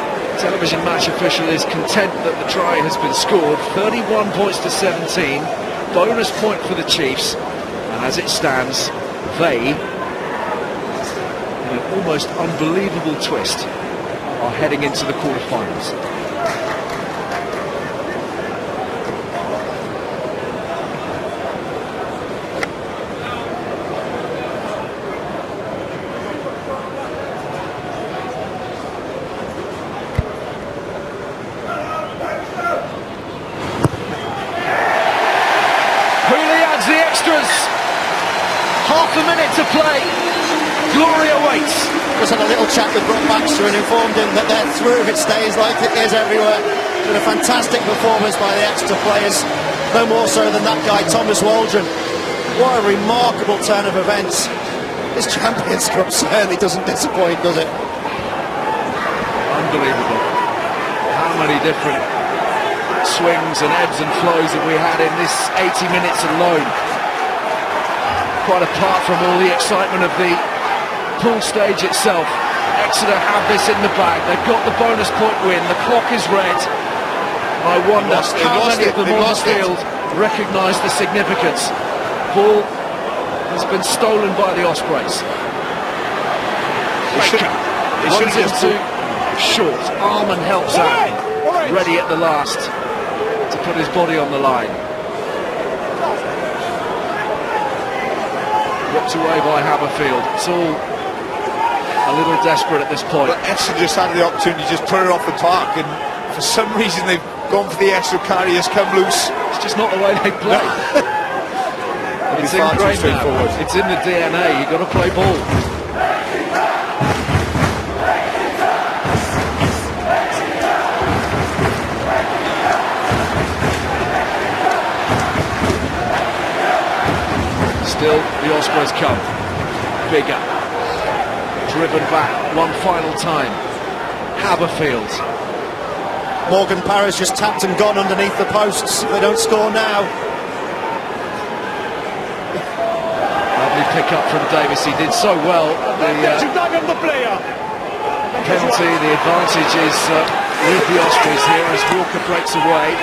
television match official is content that the try has been scored. 31 points to 17, bonus point for the Chiefs, and as it stands, they, in an almost unbelievable twist, are heading into the quarterfinals. Half a minute to play. Glory awaits. Just had a little chat with Brock Baxter and informed him that they're through if it stays like it is everywhere. It's been a fantastic performance by the Exeter players. No more so than that guy, Thomas Waldron. What a remarkable turn of events. This Champions Cup certainly doesn't disappoint, does it? Unbelievable. How many different swings and ebbs and flows that we had in this 80 minutes alone. Quite apart from all the excitement of the pool stage itself, Exeter have this in the bag. They've got the bonus point win. The clock is red. I wonder how many of them on the field recognise the significance. Ball has been stolen by the Ospreys. Runs into short. Arman helps out. Ready at the last to put his body on the line. Whipped away by Haberfield. It's all a little desperate at this point. But Exeter just had the opportunity to just put it off the park, and for some reason they've gone for the extra carry has come loose. It's just not the way they play. It's ingrained now. It's in the DNA. You've got to play ball. Still, the Ospreys come. Bigger. Driven back one final time. Haberfield. Morgan Parris just tapped and gone underneath the posts. They don't score now. Lovely pick up from Davis. He did so well. The penalty, the advantage is with the Ospreys here as Walker breaks away.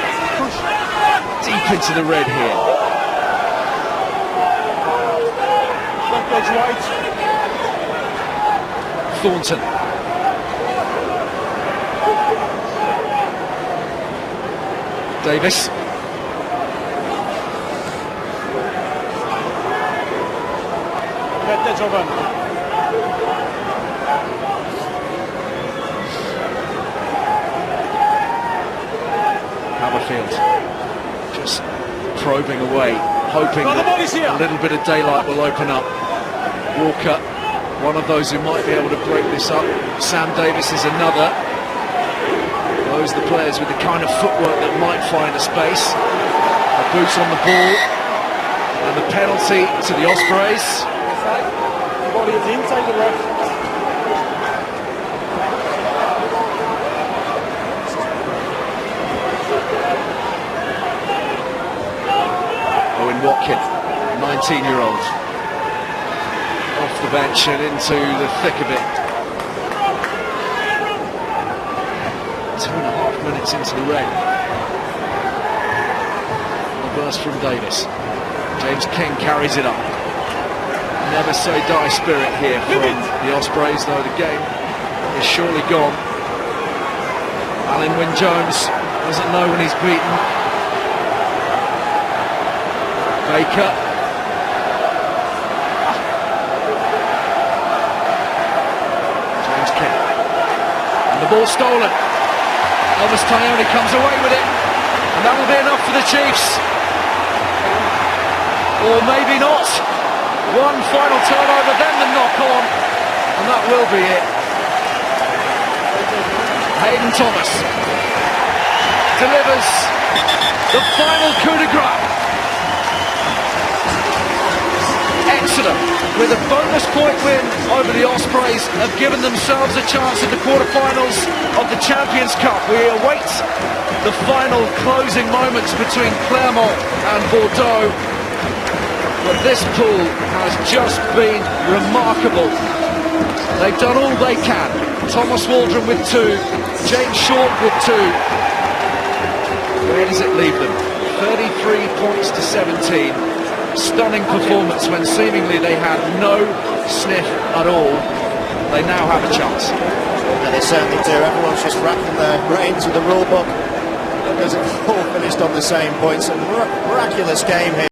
Deep into the red here. Thornton. Davis. Haverfield just probing away, hoping that a little bit of daylight will open up. Walker, one of those who might be able to break this up. Sam Davis is another. Those are the players with the kind of footwork that might find a space. A boot on the ball, and the penalty to the Ospreys. The body is inside the left. Owen Watkin, 19-year-old, off the bench and into the thick of it. 2.5 minutes into the red. A burst from Davis. James King carries it up. Never say die spirit here from the Ospreys, though the game is surely gone. Alan Wynne-Jones doesn't know when he's beaten. Baker. James King. And the ball stolen. Elvis Tyone comes away with it. And that will be enough for the Chiefs. Or maybe not. One final turnover, then the knock-on. And that will be it. Hayden Thomas delivers the final coup de grace. Exeter, with a bonus point win over the Ospreys, have given themselves a chance at the quarterfinals of the Champions Cup. We await the final closing moments between Clermont and Bordeaux. But this pool has just been remarkable. They've done all they can. Thomas Waldron with 2, James Short with 2. Where does it leave them? 33 points to 17. Stunning performance when seemingly they had no sniff at all. They now have a chance. And they certainly do. Everyone's just racking their brains with the rule book. Because it's all finished on the same points. A miraculous game here.